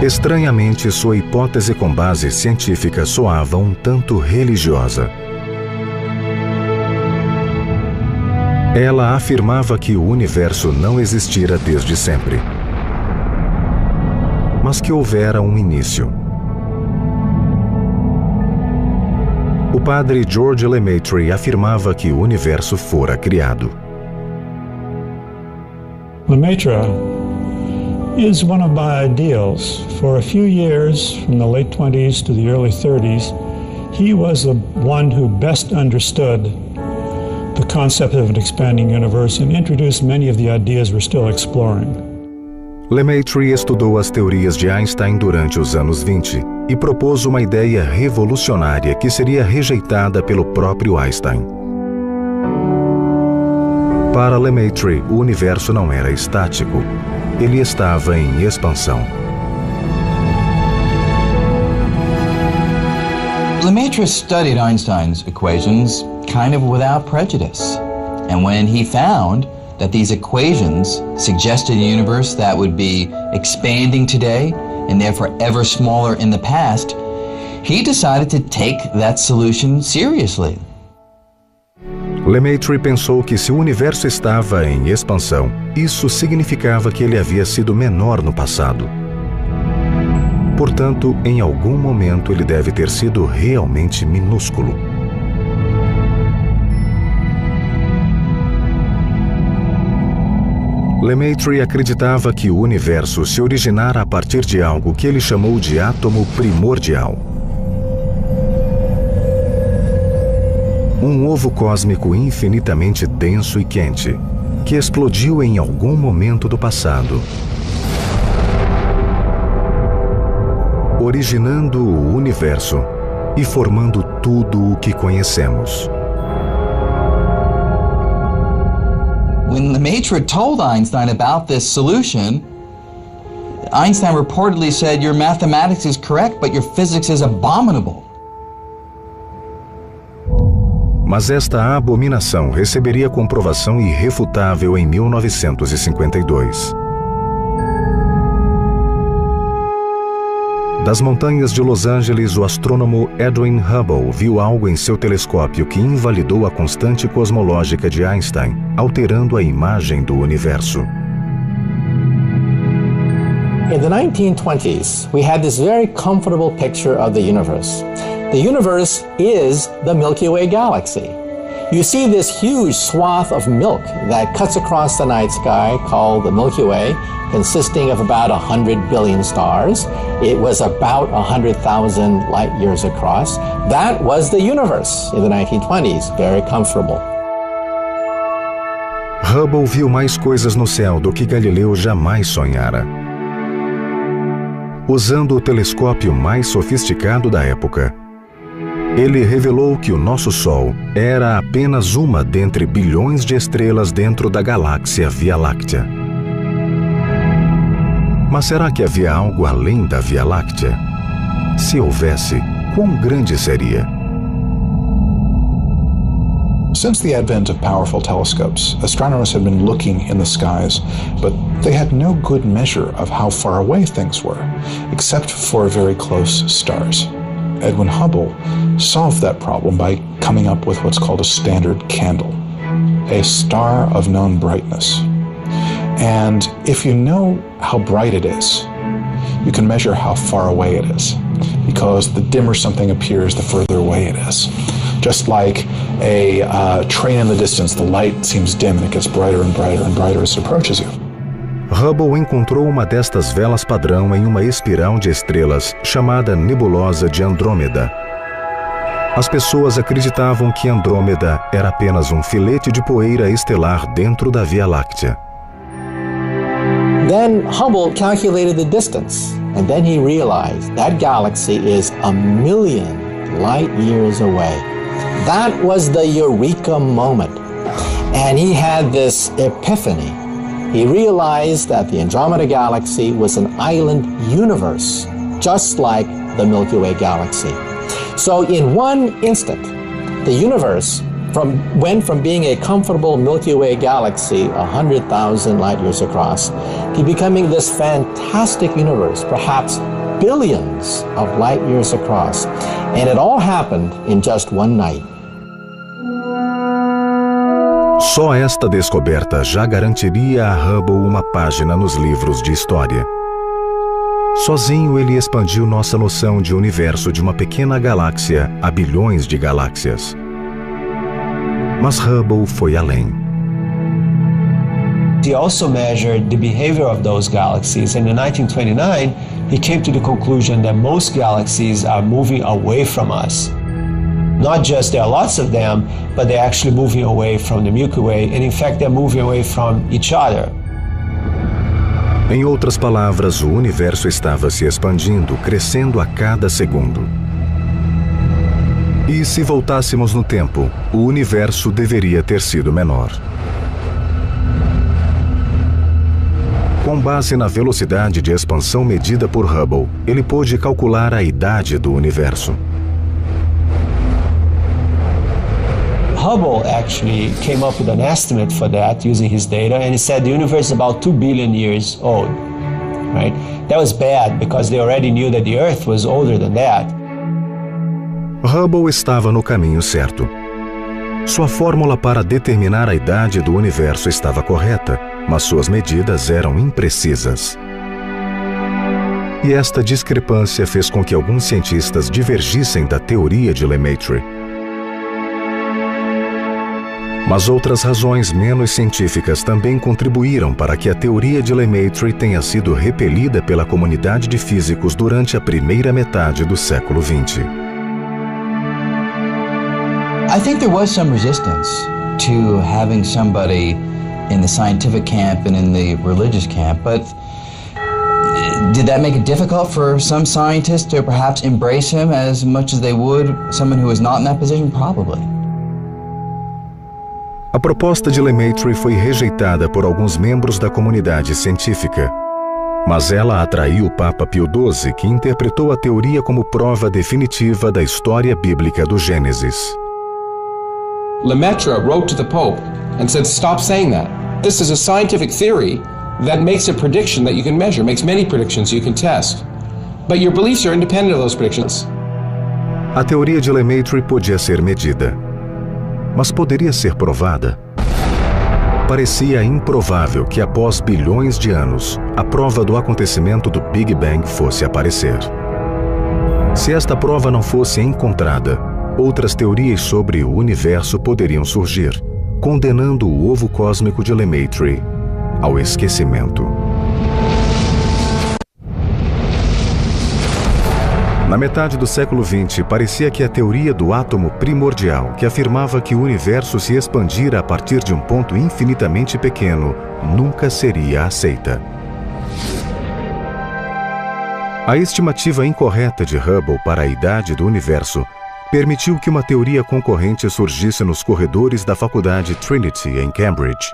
Estranhamente, sua hipótese com base científica soava um tanto religiosa. Ela afirmava que o universo não existira desde sempre, mas que houvera um início. O padre George Lemaitre afirmava que o universo fora criado. Lemaitre is one of my ideals. For a few years, from the late 20s to the early 30s, he was the one who best understood the concept of an expanding universe and introduced many of the ideas we're still exploring. Lemaitre estudou as teorias de Einstein durante os anos 20 e propôs uma ideia revolucionária que seria rejeitada pelo próprio Einstein. Para Lemaitre, o universo não era estático, ele estava em expansão. Lemaitre studied Einstein's equations kind of without prejudice. And when he found that these equations suggested a universe that would be expanding today and therefore ever smaller in the past, he decided to take that solution seriously. Lemaitre pensou que se o universo estava em expansão, isso significava que ele havia sido menor no passado. Portanto, em algum momento ele deve ter sido realmente minúsculo. Lemaitre acreditava que o universo se originara a partir de algo que ele chamou de átomo primordial. Um ovo cósmico infinitamente denso e quente, que explodiu em algum momento do passado, originando o universo e formando tudo o que conhecemos. When Lemaitre told Einstein about this solution, Einstein reportedly said, "Your mathematics is correct, but your physics is abominable." Mas esta abominação receberia comprovação irrefutável em 1952. Das montanhas de Los Angeles, o astrônomo Edwin Hubble viu algo em seu telescópio que invalidou a constante cosmológica de Einstein, alterando a imagem do universo. In the 1920s, we had this very comfortable picture of the universe. The universe is the Milky Way galaxy. You see this huge swath of milk that cuts across the night sky called the Milky Way, consisting of about 100 billion stars. It was about 100,000 light years across. That was the universe in the 1920s, very comfortable. Hubble viu mais coisas no céu do que Galileu jamais sonhara. Usando o telescópio mais sofisticado da época, ele revelou que o nosso Sol era apenas uma dentre bilhões de estrelas dentro da galáxia Via Láctea. Mas será que havia algo além da Via Láctea? Se houvesse, quão grande seria? Since the advent of powerful telescopes, astronomers have been looking in the skies, but they had no good measure of how far away things were, except for very close stars. Edwin Hubble solved that problem by coming up with what's called a standard candle, a star of known brightness. And if you know how bright it is, you can measure how far away it is, because the dimmer something appears, the further away it is. Just like a train in the distance, the light seems dim and it gets brighter and brighter and brighter as it approaches you. Hubble encontrou uma destas velas padrão em uma espiral de estrelas chamada Nebulosa de Andrômeda. As pessoas acreditavam que Andrômeda era apenas um filete de poeira estelar dentro da Via Láctea. Then Hubble calculated the distance, and then he realized that galaxy is 1,000,000 light years away. That was the eureka moment. And he had this epiphany. He realized that the Andromeda Galaxy was an island universe, just like the Milky Way galaxy. So in one instant, the universe went from being a comfortable Milky Way galaxy 100,000 light years across to becoming this fantastic universe, perhaps billions of light years across. And it all happened in just one night. Só esta descoberta já garantiria a Hubble uma página nos livros de história. Sozinho ele expandiu nossa noção de universo de uma pequena galáxia a bilhões de galáxias. Mas Hubble foi além. He also measured the behavior of those galaxies, and in 1929, he came to the conclusion that most galaxies are moving away from us. Not just there are lots of them, but they're actually moving away from the Milky Way, and in fact, they're moving away from each other. Em outras palavras, o universo estava se expandindo, crescendo a cada segundo. E se voltássemos no tempo, o universo deveria ter sido menor. Com base na velocidade de expansão medida por Hubble, ele pôde calcular a idade do universo. Hubble actually came up with an estimate for that using his data, and he said the universe is about 2 billion years old, right? That was bad because they already knew that the Earth was older than that. Hubble estava no caminho certo. Sua fórmula para determinar a idade do universo estava correta, mas suas medidas eram imprecisas. E esta discrepância fez com que alguns cientistas divergissem da teoria de Lemaitre. Mas outras razões menos científicas também contribuíram para que a teoria de Lemaitre tenha sido repelida pela comunidade de físicos durante a primeira metade do século XX. I think there was some resistance to having somebody in the scientific camp and in the religious camp, but did that make it difficult for some scientists to perhaps embrace him as much as they would someone who was not in that position? Probably. A proposta de Lemaitre foi rejeitada por alguns membros da comunidade científica, mas ela atraiu o Papa Pio XII, que interpretou a teoria como prova definitiva da história bíblica do Gênesis. Lemaitre wrote to the Pope and said, stop saying that. This is a scientific theory that makes a prediction that you can measure, makes many predictions you can test. But your beliefs are independent of those predictions. A teoria de Lemaitre podia ser medida, mas poderia ser provada. Parecia improvável que após bilhões de anos, a prova do acontecimento do Big Bang fosse aparecer. Se esta prova não fosse encontrada, outras teorias sobre o universo poderiam surgir, condenando o ovo cósmico de Lemaitre ao esquecimento. Na metade do século XX, parecia que a teoria do átomo primordial, que afirmava que o universo se expandira a partir de um ponto infinitamente pequeno, nunca seria aceita. A estimativa incorreta de Hubble para a idade do universo permitiu que uma teoria concorrente surgisse nos corredores da faculdade Trinity, em Cambridge.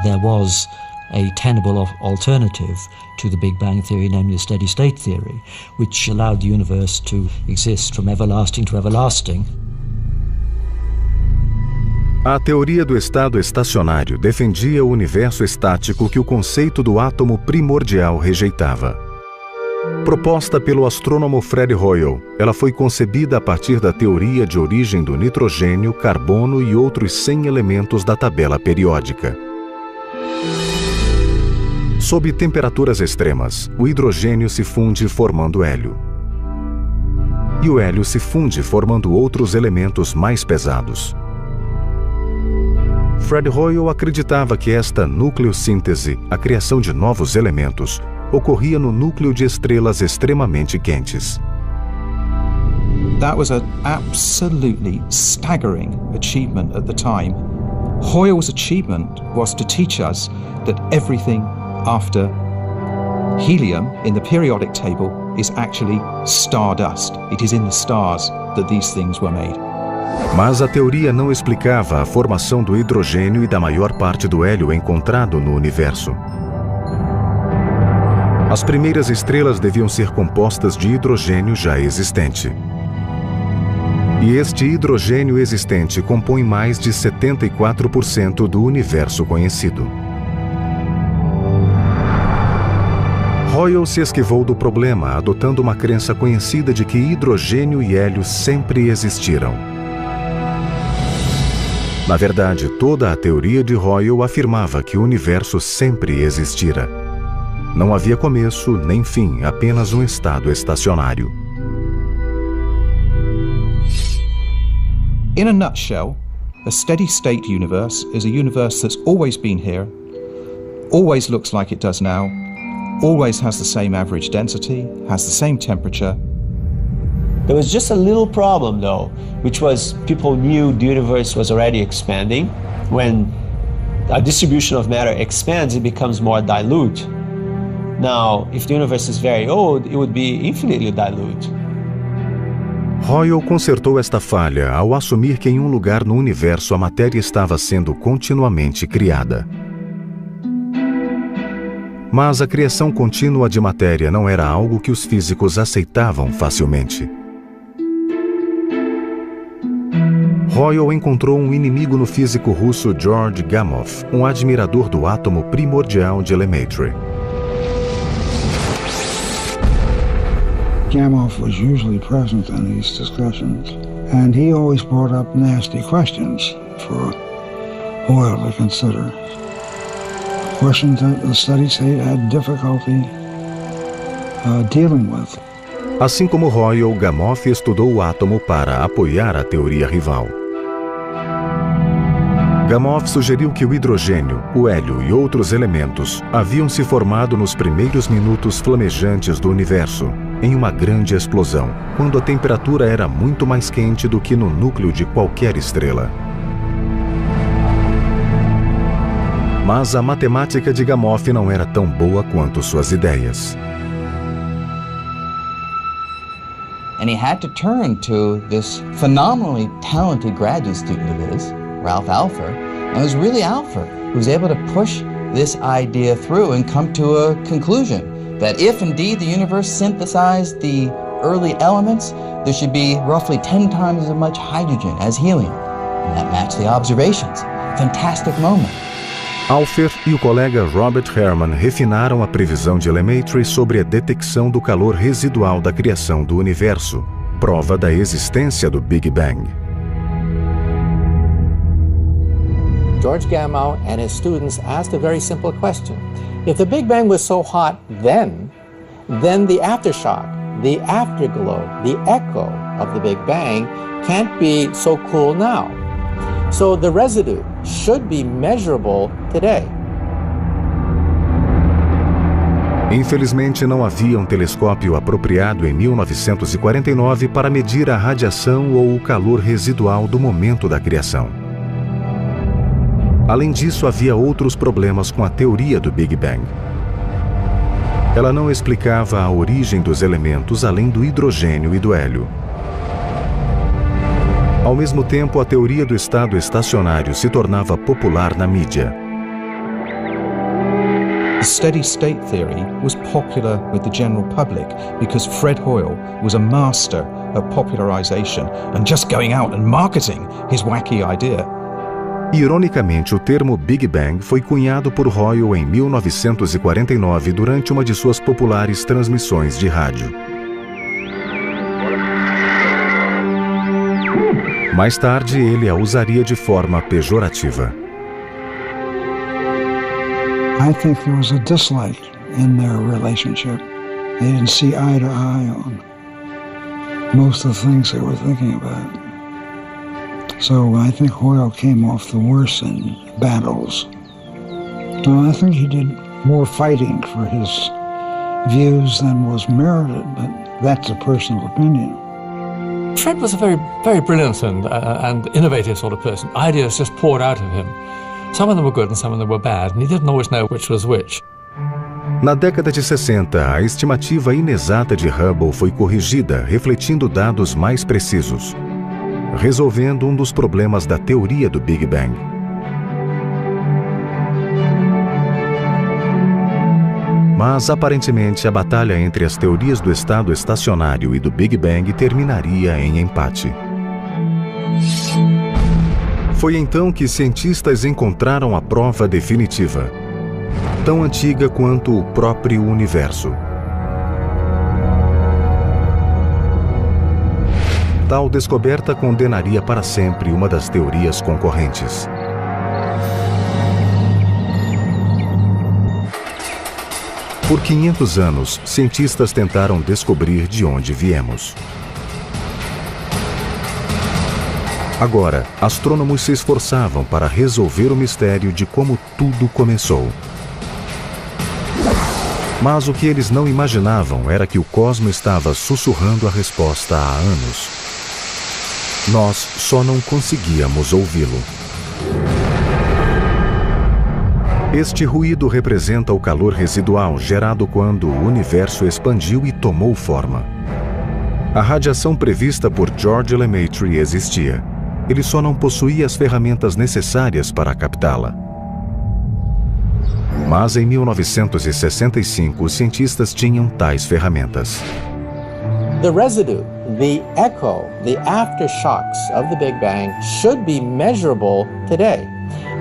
There was a tenable alternative to the Big Bang theory, namely the steady-state theory, which allowed the universe to exist from everlasting to everlasting. A teoria do estado estacionário defendia o universo estático que o conceito do átomo primordial rejeitava. Proposta pelo astrônomo Fred Hoyle, ela foi concebida a partir da teoria de origem do nitrogênio, carbono e outros 100 elementos da tabela periódica. Sob temperaturas extremas, o hidrogênio se funde formando hélio. E o hélio se funde formando outros elementos mais pesados. Fred Hoyle acreditava que esta nucleossíntese, a criação de novos elementos, ocorria no núcleo de estrelas extremamente quentes. That was an absolutely staggering achievement at the time. Hoyle's achievement was to teach us that everything after helium in the periodic table is actually stardust. It is in the stars that these things were made. Mas a teoria não explicava a formação do hidrogênio e da maior parte do hélio encontrado no universo. As primeiras estrelas deviam ser compostas de hidrogênio já existente. E este hidrogênio existente compõe mais de 74% do universo conhecido. Hoyle se esquivou do problema, adotando uma crença conhecida de que hidrogênio e hélio sempre existiram. Na verdade, toda a teoria de Hoyle afirmava que o universo sempre existira. Não havia começo nem fim, apenas um estado estacionário. In a nutshell, A steady state universe is a universe that's always been here, always looks like it does now, always has the same average density, has the same temperature. There was just a little problem though, which was people knew the universe was already expanding. When a distribution of matter expands, it becomes more dilute. Now, if the universe is very old, it would be infinitely dilute. Hoyle consertou esta falha ao assumir que em um lugar no universo a matéria estava sendo continuamente criada. Mas a criação contínua de matéria não era algo que os físicos aceitavam facilmente. Hoyle encontrou um inimigo no físico russo George Gamow, um admirador do átomo primordial de Lemaitre. Gamow was usually present in these discussions, and he always brought up nasty questions for Hoyle to consider. Questions that the steady state had difficulty dealing with. Assim como Hoyle, Gamow estudou o átomo para apoiar a teoria rival. Gamow sugeriu que o hidrogênio, o hélio e outros elementos haviam se formado nos primeiros minutos flamejantes do universo, em uma grande explosão, quando a temperatura era muito mais quente do que no núcleo de qualquer estrela. Mas a matemática de Gamow não era tão boa quanto suas ideias. And he had to turn to this phenomenally talented graduate student of his, Ralph Alpher, and it was really Alpher who was able to push this idea through and come to a conclusion that if indeed the universe synthesized the early elements, there should be roughly 10 times as much hydrogen as helium. And that matched the observations. Fantastic moment. Alpher e o colega Robert Herman refinaram a previsão de Lemaitre sobre a detecção do calor residual da criação do universo, prova da existência do Big Bang. George Gamow and his students asked a very simple question. If the Big Bang was so hot then the aftershock, the afterglow, the echo of the Big Bang can't be so cool now. So the residue should be measurable today. Infelizmente, não havia um telescópio apropriado em 1949 para medir a radiação ou o calor residual do momento da criação. Além disso, havia outros problemas com a teoria do Big Bang. Ela não explicava a origem dos elementos além do hidrogênio e do hélio. Ao mesmo tempo, a teoria do estado estacionário se tornava popular na mídia. The steady state theory was popular with the general public because Fred Hoyle was a master of popularization and just going out and marketing his wacky idea. Ironicamente, o termo Big Bang foi cunhado por Hoyle em 1949 durante uma de suas populares transmissões de rádio. Mais tarde, ele a usaria de forma pejorativa. I think there was a dislike in their relationship. They didn't see eye to eye on most of the things they were thinking about. So I think Hoyle came off the worst in battles. I think he did more fighting for his views than was merited, but that's a personal opinion. Fred was a very, very brilliant and innovative sort of person. Ideas just poured out of him. Some of them were good and some of them were bad, and he didn't always know which was which. Na década de 60, a estimativa inexata de Hubble foi corrigida, refletindo dados mais precisos, resolvendo um dos problemas da teoria do Big Bang. Mas, aparentemente, a batalha entre as teorias do estado estacionário e do Big Bang terminaria em empate. Foi então que cientistas encontraram a prova definitiva, tão antiga quanto o próprio universo. Tal descoberta condenaria para sempre uma das teorias concorrentes. Por 500 anos, cientistas tentaram descobrir de onde viemos. Agora, astrônomos se esforçavam para resolver o mistério de como tudo começou. Mas o que eles não imaginavam era que o cosmo estava sussurrando a resposta há anos. Nós só não conseguíamos ouvi-lo. Este ruído representa o calor residual gerado quando o universo expandiu e tomou forma. A radiação prevista por George Lemaitre existia. Ele só não possuía as ferramentas necessárias para captá-la. Mas em 1965, os cientistas tinham tais ferramentas. The residue, the echo, the aftershocks of the Big Bang should be measurable today.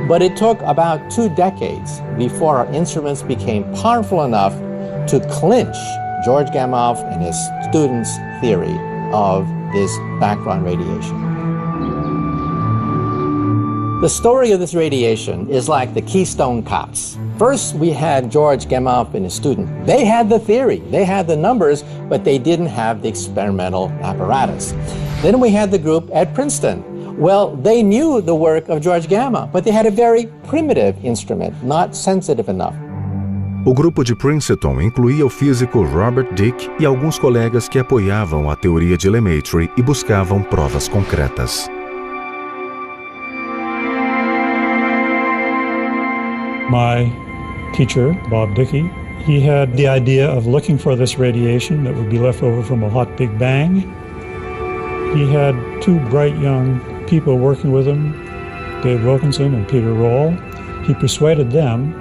But it took about 2 decades before our instruments became powerful enough to clinch George Gamow and his students' theory of this background radiation. The story of this radiation is like the Keystone Cops. First, we had George Gamow and his student. They had the theory, they had the numbers, but they didn't have the experimental apparatus. Then we had the group at Princeton. Well, they knew the work of George Gamow, but they had a very primitive instrument, not sensitive enough. O grupo de Princeton incluía o físico Robert Dicke e alguns colegas que apoiavam a teoria de Lemaitre e buscavam provas concretas. My teacher, Bob Dicke, he had the idea of looking for this radiation that would be left over from a hot Big Bang. He had 2 bright young people working with him, Dave Wilkinson and Peter Roll. He persuaded them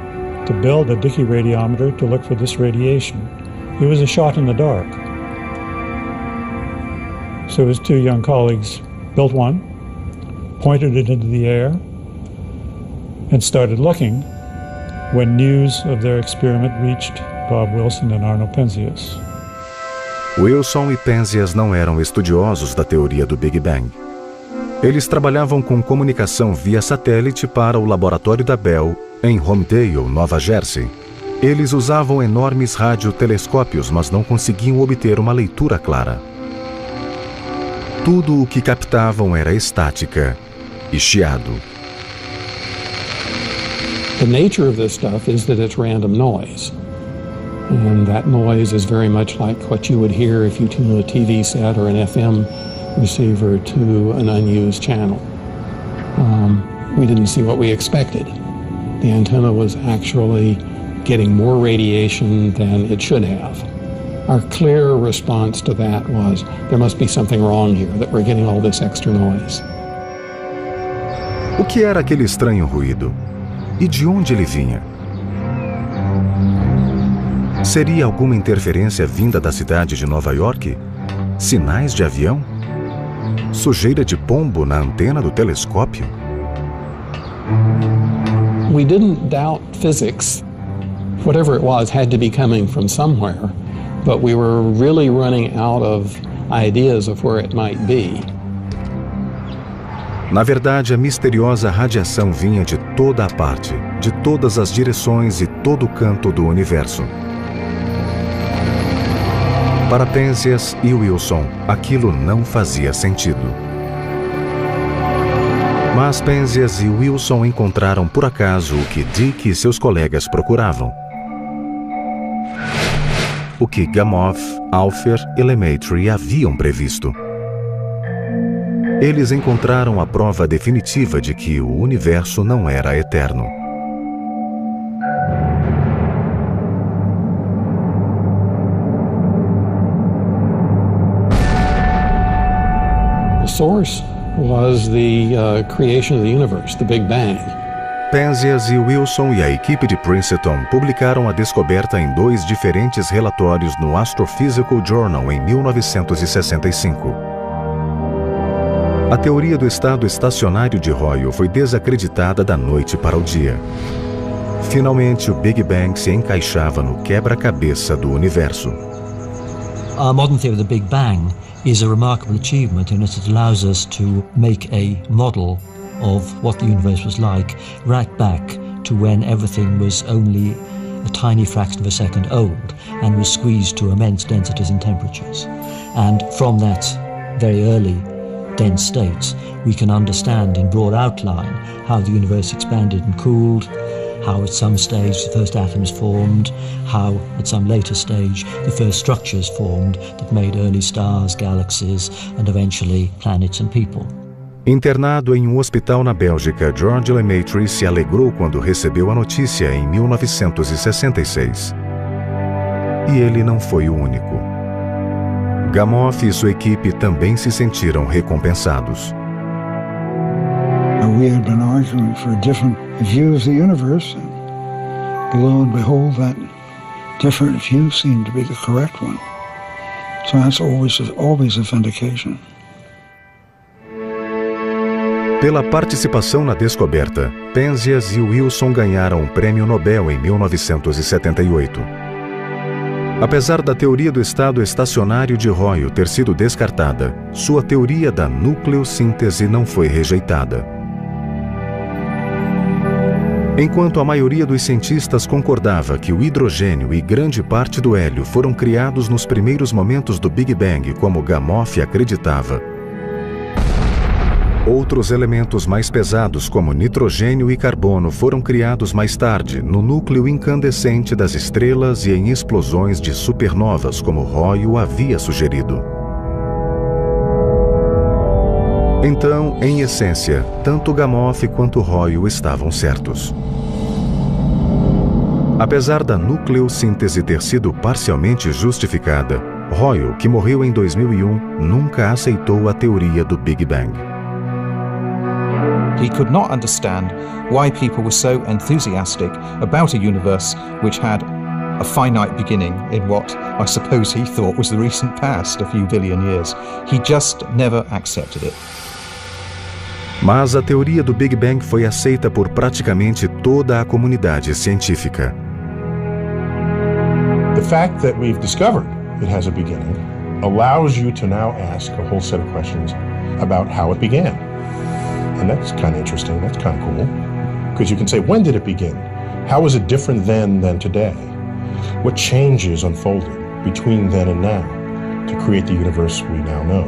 to build a Dicke radiometer to look for this radiation. It was a shot in the dark. So his 2 young colleagues built one, pointed it into the air, and started looking when news of their experiment reached Bob Wilson and Arno Penzias. Wilson e Penzias não eram estudiosos da teoria do Big Bang. Eles trabalhavam com comunicação via satélite para o laboratório da Bell em Holmdel, Nova Jersey. Eles usavam enormes radiotelescópios, mas não conseguiam obter uma leitura clara. Tudo o que captavam era estática e chiado. The nature of this stuff is that it's random noise. And that noise is very much like what you would hear if you tune a TV set or an FM receiver to an unused channel. We didn't see what we expected. The antenna was actually getting more radiation than it should have. Our clear response to that was, there must be something wrong here, that we're getting all this extra noise. O que era aquele estranho ruído? E de onde ele vinha? Seria alguma interferência vinda da cidade de Nova York? Sinais de avião? Sujeira de pombo na antena do telescópio? We didn't doubt physics. Whatever it was had to be coming from somewhere, but we were really running out of ideas of where it might be. Na verdade, a misteriosa radiação vinha de toda a parte, de todas as direções e todo canto do universo. Para Penzias e Wilson, aquilo não fazia sentido. Mas Penzias e Wilson encontraram por acaso o que Dicke e seus colegas procuravam. O que Gamow, Alpher e Lemaitre haviam previsto. Eles encontraram a prova definitiva de que o universo não era eterno. The source was the creation of the universe, the Big Bang. Penzias e Wilson e a equipe de Princeton publicaram a descoberta em 2 diferentes relatórios no Astrophysical Journal em 1965. A teoria do estado estacionário de Hoyle foi desacreditada da noite para o dia. Finalmente, o Big Bang se encaixava no quebra-cabeça do universo. Our modern theory of the Big Bang is a remarkable achievement in that it allows us to make a model of what the universe was like right back to when everything was only a tiny fraction of a second old and was squeezed to immense densities and temperatures. And from that very early dense states, we can understand in broad outline how the universe expanded and cooled, how at some stage the first atoms formed, how at some later stage the first structures formed that made early stars, galaxies, and eventually planets and people. Internado em um hospital na Bélgica, George Lemaitre se alegrou quando recebeu a notícia em 1966. E ele não foi o único. Gamow e sua equipe também se sentiram recompensados. We had been arguing for different views of the universe, and lo and behold, that different view seemed to be the correct one. So that's always a vindication. Pela participação na descoberta, Penzias e Wilson ganharam o Prêmio Nobel em 1978. Apesar da teoria do estado estacionário de Hoyle ter sido descartada, sua teoria da nucleossíntese não foi rejeitada. Enquanto a maioria dos cientistas concordava que o hidrogênio e grande parte do hélio foram criados nos primeiros momentos do Big Bang, como Gamow acreditava, outros elementos mais pesados, como nitrogênio e carbono, foram criados mais tarde, no núcleo incandescente das estrelas e em explosões de supernovas, como Hoyle havia sugerido. Então, em essência, tanto Gamow quanto Hoyle estavam certos. Apesar da nucleossíntese ter sido parcialmente justificada, Hoyle, que morreu em 2001, nunca aceitou a teoria do Big Bang. He could not understand why people were so enthusiastic about a universe which had a finite beginning in what I suppose he thought was the recent past, a few billion years. He just never accepted it. Mas a teoria do Big Bang foi aceita por praticamente toda a comunidade científica. The fact that we've discovered it has a beginning allows you to now ask a whole set of questions about how it began. And that's kind of interesting, that's kind of cool. Because you can say, when did it begin? How was it different then than today? What changes unfolded between then and now to create the universe we now know?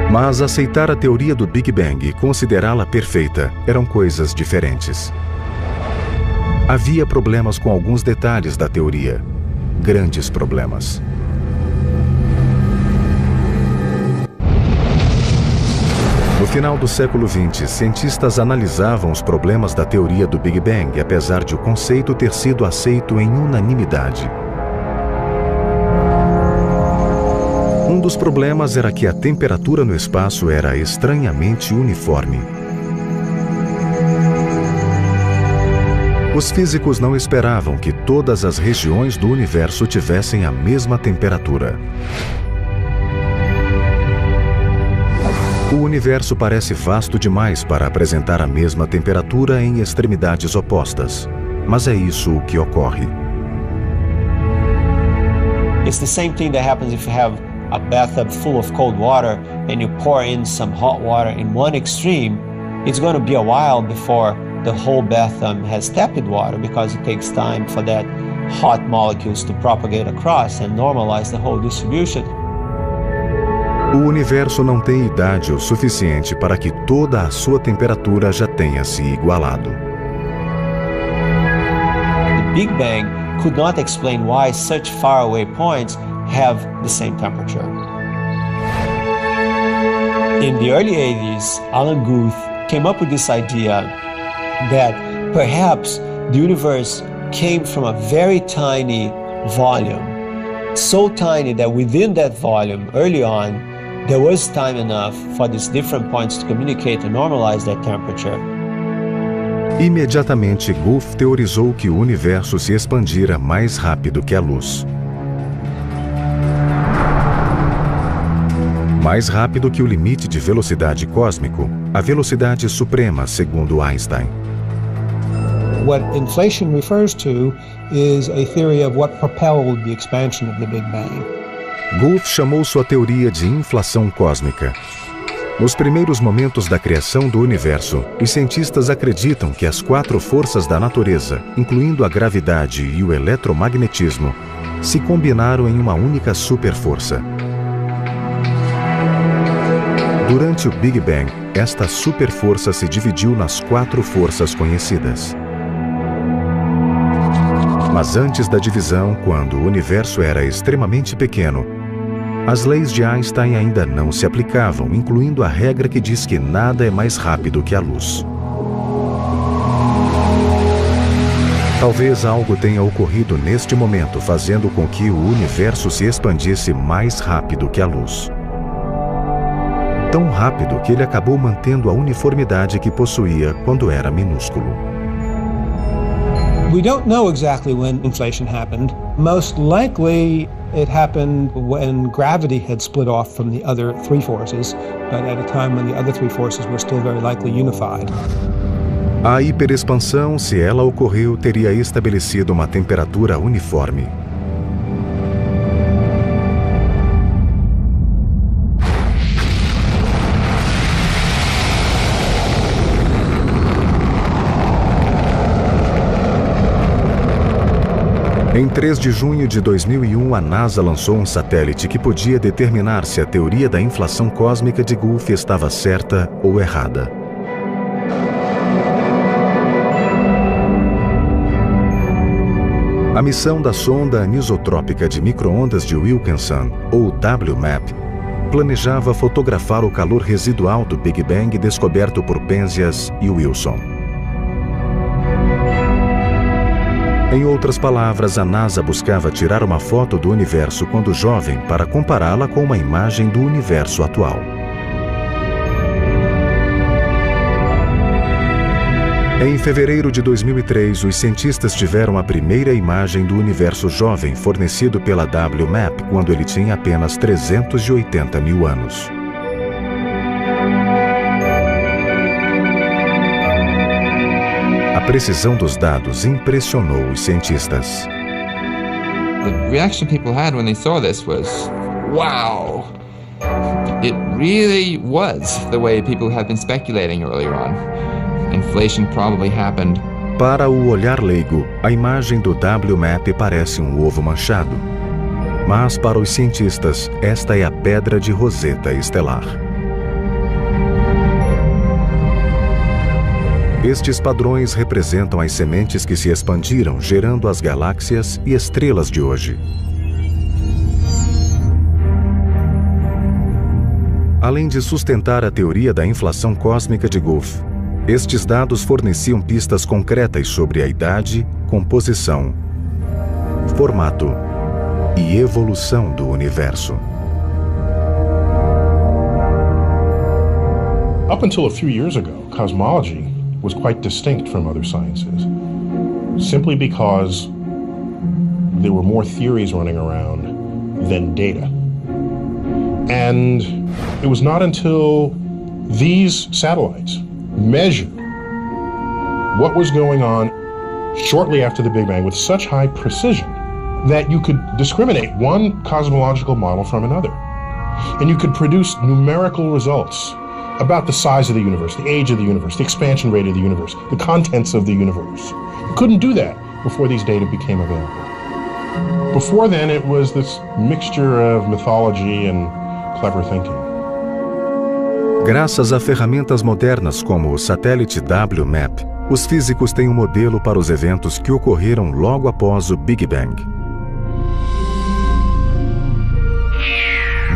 Mas aceitar a teoria do Big Bang e considerá-la perfeita eram coisas diferentes. Havia problemas com alguns detalhes da teoria. Grandes problemas. No final do século XX, cientistas analisavam os problemas da teoria do Big Bang, apesar de o conceito ter sido aceito em unanimidade. Um dos problemas era que a temperatura no espaço era estranhamente uniforme. Os físicos não esperavam que todas as regiões do universo tivessem a mesma temperatura. O universo parece vasto demais para apresentar a mesma temperatura em extremidades opostas, mas é isso o que ocorre. It's the same thing that happens if you have a bathtub full of cold water and you pour in some hot water in one extreme. It's going to be a while before the whole bathtub has tepid water because it takes time for that hot molecules to propagate across and normalize the whole distribution. O universo não tem idade o suficiente para que toda a sua temperatura já tenha se igualado. The Big Bang could not explain why such faraway points have the same temperature. In the early 80s, Alan Guth came up with this idea that perhaps the universe came from a very tiny volume, so tiny that within that volume, early on, there was time enough for these different points to communicate and normalize that temperature. Imediatamente, Guth teorizou que o universo se expandira mais rápido que a luz. Mais rápido que o limite de velocidade cósmico, a velocidade suprema, segundo Einstein. What inflation refers to is a theory of what propelled the expansion of the Big Bang. Guth chamou sua teoria de inflação cósmica. Nos primeiros momentos da criação do universo, os cientistas acreditam que as 4 forças da natureza, incluindo a gravidade e o eletromagnetismo, se combinaram em uma única superforça. Durante o Big Bang, esta superforça se dividiu nas 4 forças conhecidas. Mas antes da divisão, quando o universo era extremamente pequeno, as leis de Einstein ainda não se aplicavam, incluindo a regra que diz que nada é mais rápido que a luz. Talvez algo tenha ocorrido neste momento, fazendo com que o universo se expandisse mais rápido que a luz. Tão rápido que ele acabou mantendo a uniformidade que possuía quando era minúsculo. We don't know exactly when inflation happened. Most likely it happened when gravity had split off from the other 3 forces, but at a time when the other 3 forces were still very likely unified. A hiperexpansão, se ela ocorreu, teria estabelecido uma temperatura uniforme. Em 3 de junho de 2001, a NASA lançou um satélite que podia determinar se a teoria da inflação cósmica de Guth estava certa ou errada. A missão da sonda anisotrópica de micro-ondas de Wilkinson, ou WMAP, planejava fotografar o calor residual do Big Bang descoberto por Penzias e Wilson. Em outras palavras, a NASA buscava tirar uma foto do universo quando jovem para compará-la com uma imagem do universo atual. Em fevereiro de 2003, os cientistas tiveram a primeira imagem do universo jovem fornecido pela WMAP quando ele tinha apenas 380 mil anos. A precisão dos dados impressionou os cientistas. The reaction people had when they saw this was, wow! It really was the way people had been speculating earlier on. Inflation probably happened. Para o olhar leigo, a imagem do WMAP parece um ovo manchado. Mas para os cientistas, esta é a pedra de Roseta estelar. Estes padrões representam as sementes que se expandiram, gerando as galáxias e estrelas de hoje. Além de sustentar a teoria da inflação cósmica de Guth, estes dados forneciam pistas concretas sobre a idade, composição, formato e evolução do universo. Up until a few years ago, cosmology was quite distinct from other sciences, simply because there were more theories running around than data. And it was not until these satellites measured what was going on shortly after the Big Bang with such high precision that you could discriminate one cosmological model from another. And you could produce numerical results about the size of the universe, the age of the universe, the expansion rate of the universe, the contents of the universe. You couldn't do that before these data became available. Before then, it was this mixture of mythology and clever thinking. Graças a ferramentas modernas como o satélite WMAP, os físicos têm um modelo para os eventos que ocorreram logo após o Big Bang.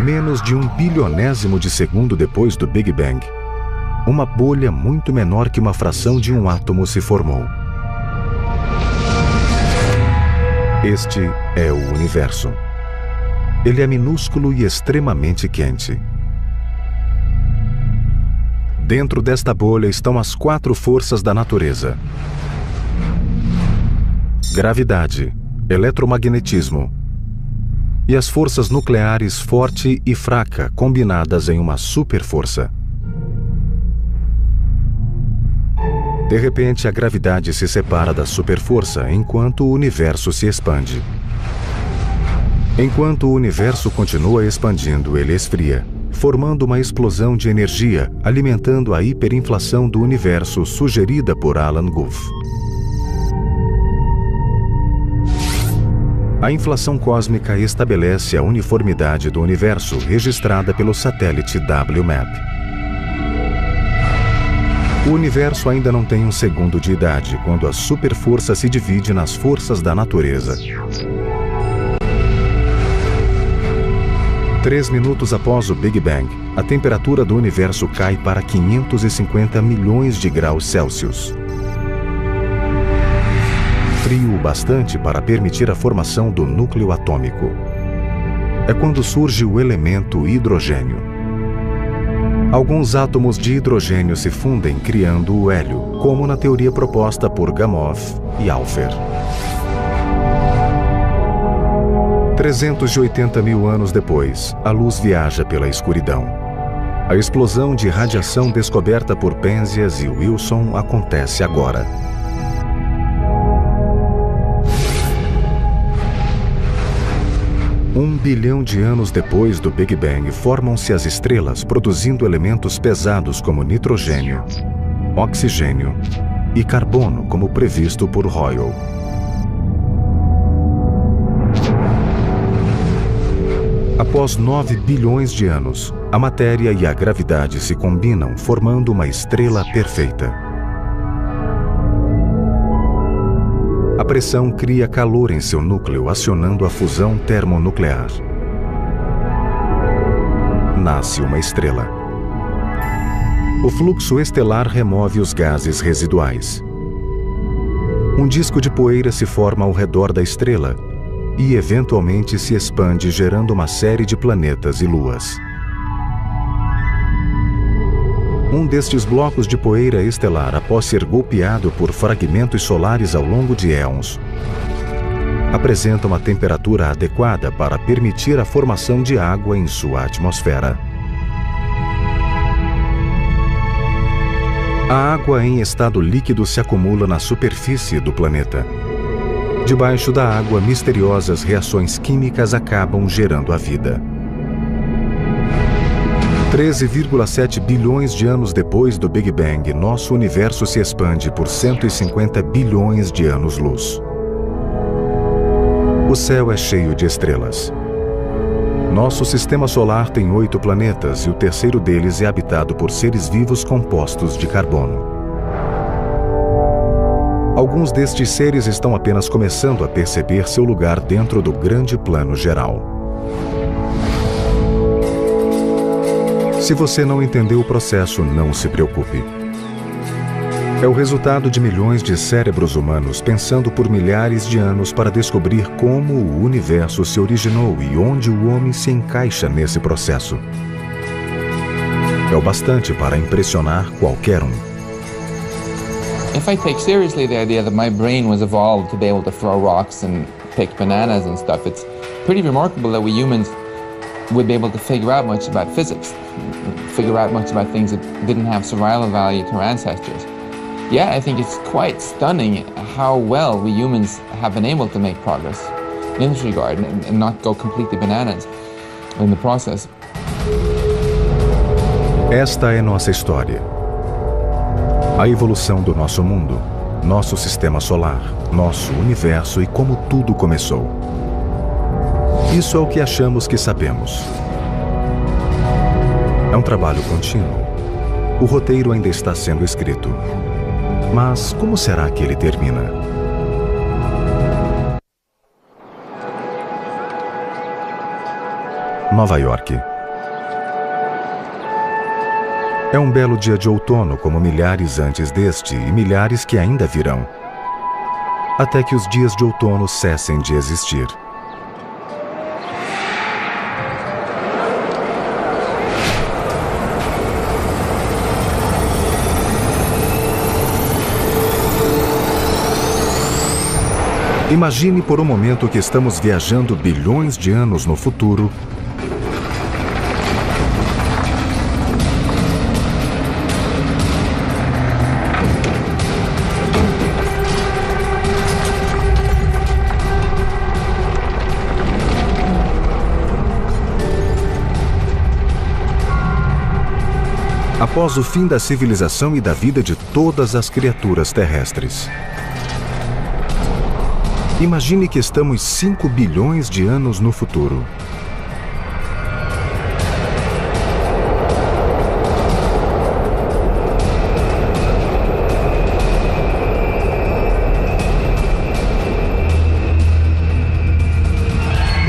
Menos de 1 bilionésimo de segundo depois do Big Bang, uma bolha muito menor que uma fração de um átomo se formou. Este é o universo. Ele é minúsculo e extremamente quente. Dentro desta bolha estão as 4 forças da natureza: gravidade, eletromagnetismo e as forças nucleares forte e fraca combinadas em uma superforça. De repente, a gravidade se separa da superforça enquanto o universo se expande. Enquanto o universo continua expandindo, ele esfria, formando uma explosão de energia, alimentando a hiperinflação do universo sugerida por Alan Guth. A inflação cósmica estabelece a uniformidade do universo registrada pelo satélite WMAP. O universo ainda não tem um segundo de idade quando a superforça se divide nas forças da natureza. 3 minutos após o Big Bang, a temperatura do universo cai para 550 milhões de graus Celsius. Frio o bastante para permitir a formação do núcleo atômico. É quando surge o elemento hidrogênio. Alguns átomos de hidrogênio se fundem criando o hélio, como na teoria proposta por Gamow e Alpher. 380 mil anos depois, a luz viaja pela escuridão. A explosão de radiação descoberta por Penzias e Wilson acontece agora. Um bilhão de anos depois do Big Bang, formam-se as estrelas produzindo elementos pesados como nitrogênio, oxigênio e carbono, como previsto por Hoyle. Após 9 bilhões de anos, a matéria e a gravidade se combinam, formando uma estrela perfeita. A pressão cria calor em seu núcleo, acionando a fusão termonuclear. Nasce uma estrela. O fluxo estelar remove os gases residuais. Um disco de poeira se forma ao redor da estrela e eventualmente se expande, gerando uma série de planetas e luas. Um destes blocos de poeira estelar, após ser golpeado por fragmentos solares ao longo de éons, apresenta uma temperatura adequada para permitir a formação de água em sua atmosfera. A água em estado líquido se acumula na superfície do planeta. Debaixo da água, misteriosas reações químicas acabam gerando a vida. 13,7 bilhões de anos depois do Big Bang, nosso universo se expande por 150 bilhões de anos-luz. O céu é cheio de estrelas. Nosso sistema solar tem 8 planetas e o terceiro deles é habitado por seres vivos compostos de carbono. Alguns destes seres estão apenas começando a perceber seu lugar dentro do grande plano geral. Se você não entendeu o processo, não se preocupe. É o resultado de milhões de cérebros humanos pensando por milhares de anos para descobrir como o universo se originou e onde o homem se encaixa nesse processo. É o bastante para impressionar qualquer um. If I take seriously the idea that my brain was evolved to be able to throw rocks and pick bananas and stuff, it's pretty remarkable that we humans would be able to figure out much about physics, figure out much about things that didn't have survival value to our ancestors. Yeah, I think it's quite stunning how well we humans have been able to make progress in this regard and not go completely bananas in the process. Esta é nossa história. A evolução do nosso mundo, nosso sistema solar, nosso universo e como tudo começou. Isso é o que achamos que sabemos. É um trabalho contínuo. O roteiro ainda está sendo escrito. Mas como será que ele termina? Nova York. É um belo dia de outono, como milhares antes deste e milhares que ainda virão. Até que os dias de outono cessem de existir. Imagine por um momento que estamos viajando bilhões de anos no futuro após o fim da civilização e da vida de todas as criaturas terrestres. Imagine que estamos 5 bilhões de anos no futuro.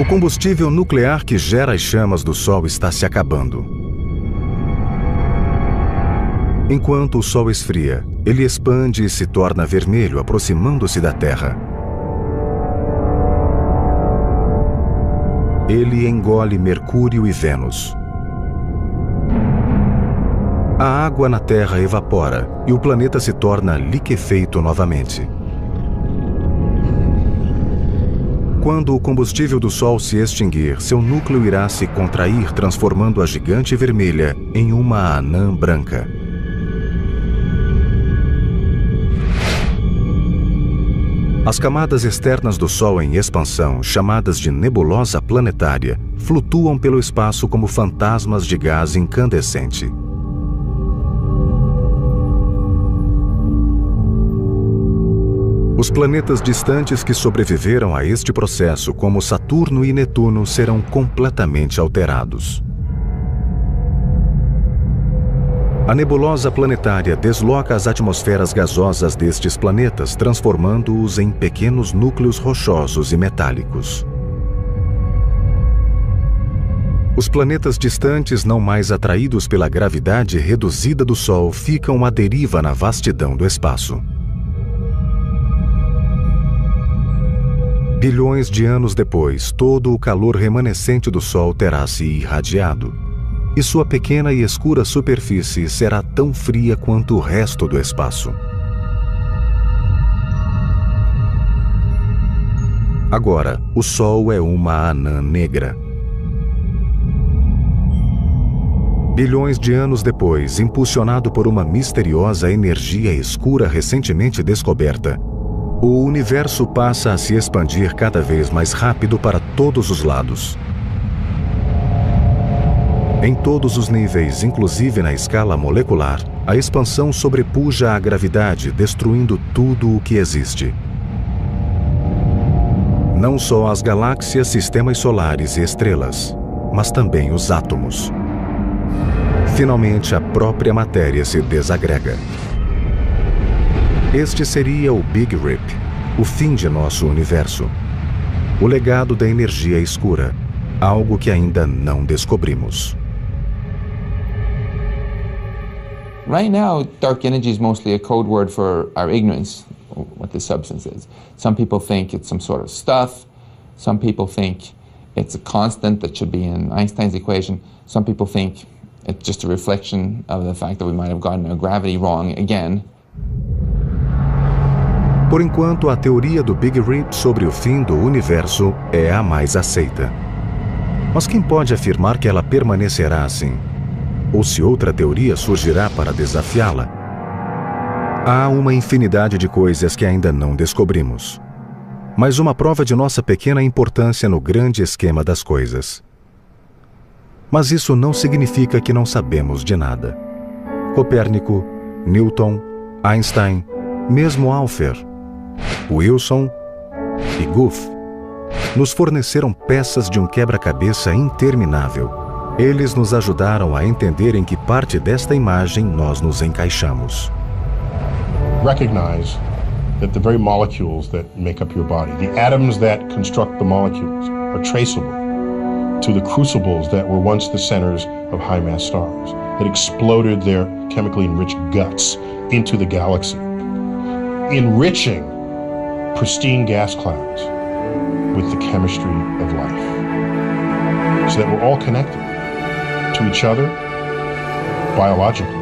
combustível nuclear que gera as chamas do Sol está se acabando. Enquanto o Sol esfria, ele expande e se torna vermelho, aproximando-se da Terra. Ele engole Mercúrio e Vênus. A água na Terra evapora e o planeta se torna liquefeito novamente. Quando o combustível do Sol se extinguir, seu núcleo irá se contrair, transformando a gigante vermelha em uma anã branca. As camadas externas do Sol em expansão, chamadas de nebulosa planetária, flutuam pelo espaço como fantasmas de gás incandescente. Os planetas distantes que sobreviveram a este processo, como Saturno e Netuno, serão completamente alterados. A nebulosa planetária desloca as atmosferas gasosas destes planetas, transformando-os em pequenos núcleos rochosos e metálicos. Os planetas distantes, não mais atraídos pela gravidade reduzida do Sol, ficam à deriva na vastidão do espaço. Bilhões de anos depois, todo o calor remanescente do Sol terá se irradiado, e sua pequena e escura superfície será tão fria quanto o resto do espaço. Agora, o Sol é uma anã negra. Bilhões de anos depois, impulsionado por uma misteriosa energia escura recentemente descoberta, o universo passa a se expandir cada vez mais rápido para todos os lados. Em todos os níveis, inclusive na escala molecular, a expansão sobrepuja a gravidade, destruindo tudo o que existe. Não só as galáxias, sistemas solares e estrelas, mas também os átomos. Finalmente, a própria matéria se desagrega. Este seria o Big Rip, o fim de nosso universo. O legado da energia escura, algo que ainda não descobrimos. Right now, dark energy is mostly a code word for our ignorance, what this substance is. Some people think it's some sort of stuff. Some people think it's a constant that should be in Einstein's equation. Some people think it's just a reflection of the fact that we might have gotten our gravity wrong again. Por enquanto, a teoria do Big Rip sobre o fim do universo é a mais aceita. Mas quem pode afirmar que ela permanecerá assim? Ou se outra teoria surgirá para desafiá-la? Há uma infinidade de coisas que ainda não descobrimos. Mas uma prova de nossa pequena importância no grande esquema das coisas. Mas isso não significa que não sabemos de nada. Copérnico, Newton, Einstein, mesmo Alpher, Wilson e Gough nos forneceram peças de um quebra-cabeça interminável. Eles nos ajudaram a entender em que parte desta imagem nós nos encaixamos. Recognize that the very molecules that make up your body, the atoms that construct the molecules, are traceable to the crucibles that were once the centers of high-mass stars, that exploded their chemically enriched guts into the galaxy, enriching pristine gas clouds with the chemistry of life, so that we're all connected to each other biologically,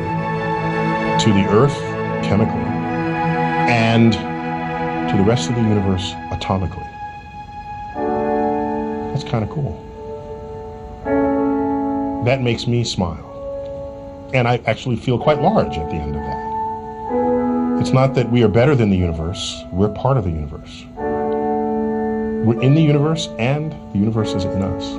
to the Earth chemically, and to the rest of the universe atomically. That's kind of cool. That makes me smile. And I actually feel quite large at the end of that. It's not that we are better than the universe, we're part of the universe. We're in the universe and the universe is in us.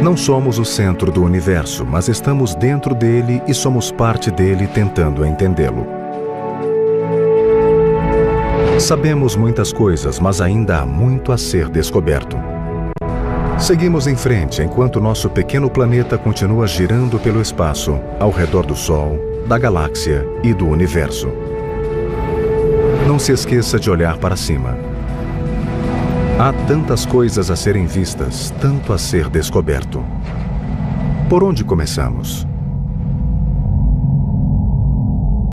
Não somos o centro do universo, mas estamos dentro dele e somos parte dele tentando entendê-lo. Sabemos muitas coisas, mas ainda há muito a ser descoberto. Seguimos em frente enquanto nosso pequeno planeta continua girando pelo espaço, ao redor do Sol, da galáxia e do universo. Não se esqueça de olhar para cima. Há tantas coisas a serem vistas, tanto a ser descoberto. Por onde começamos?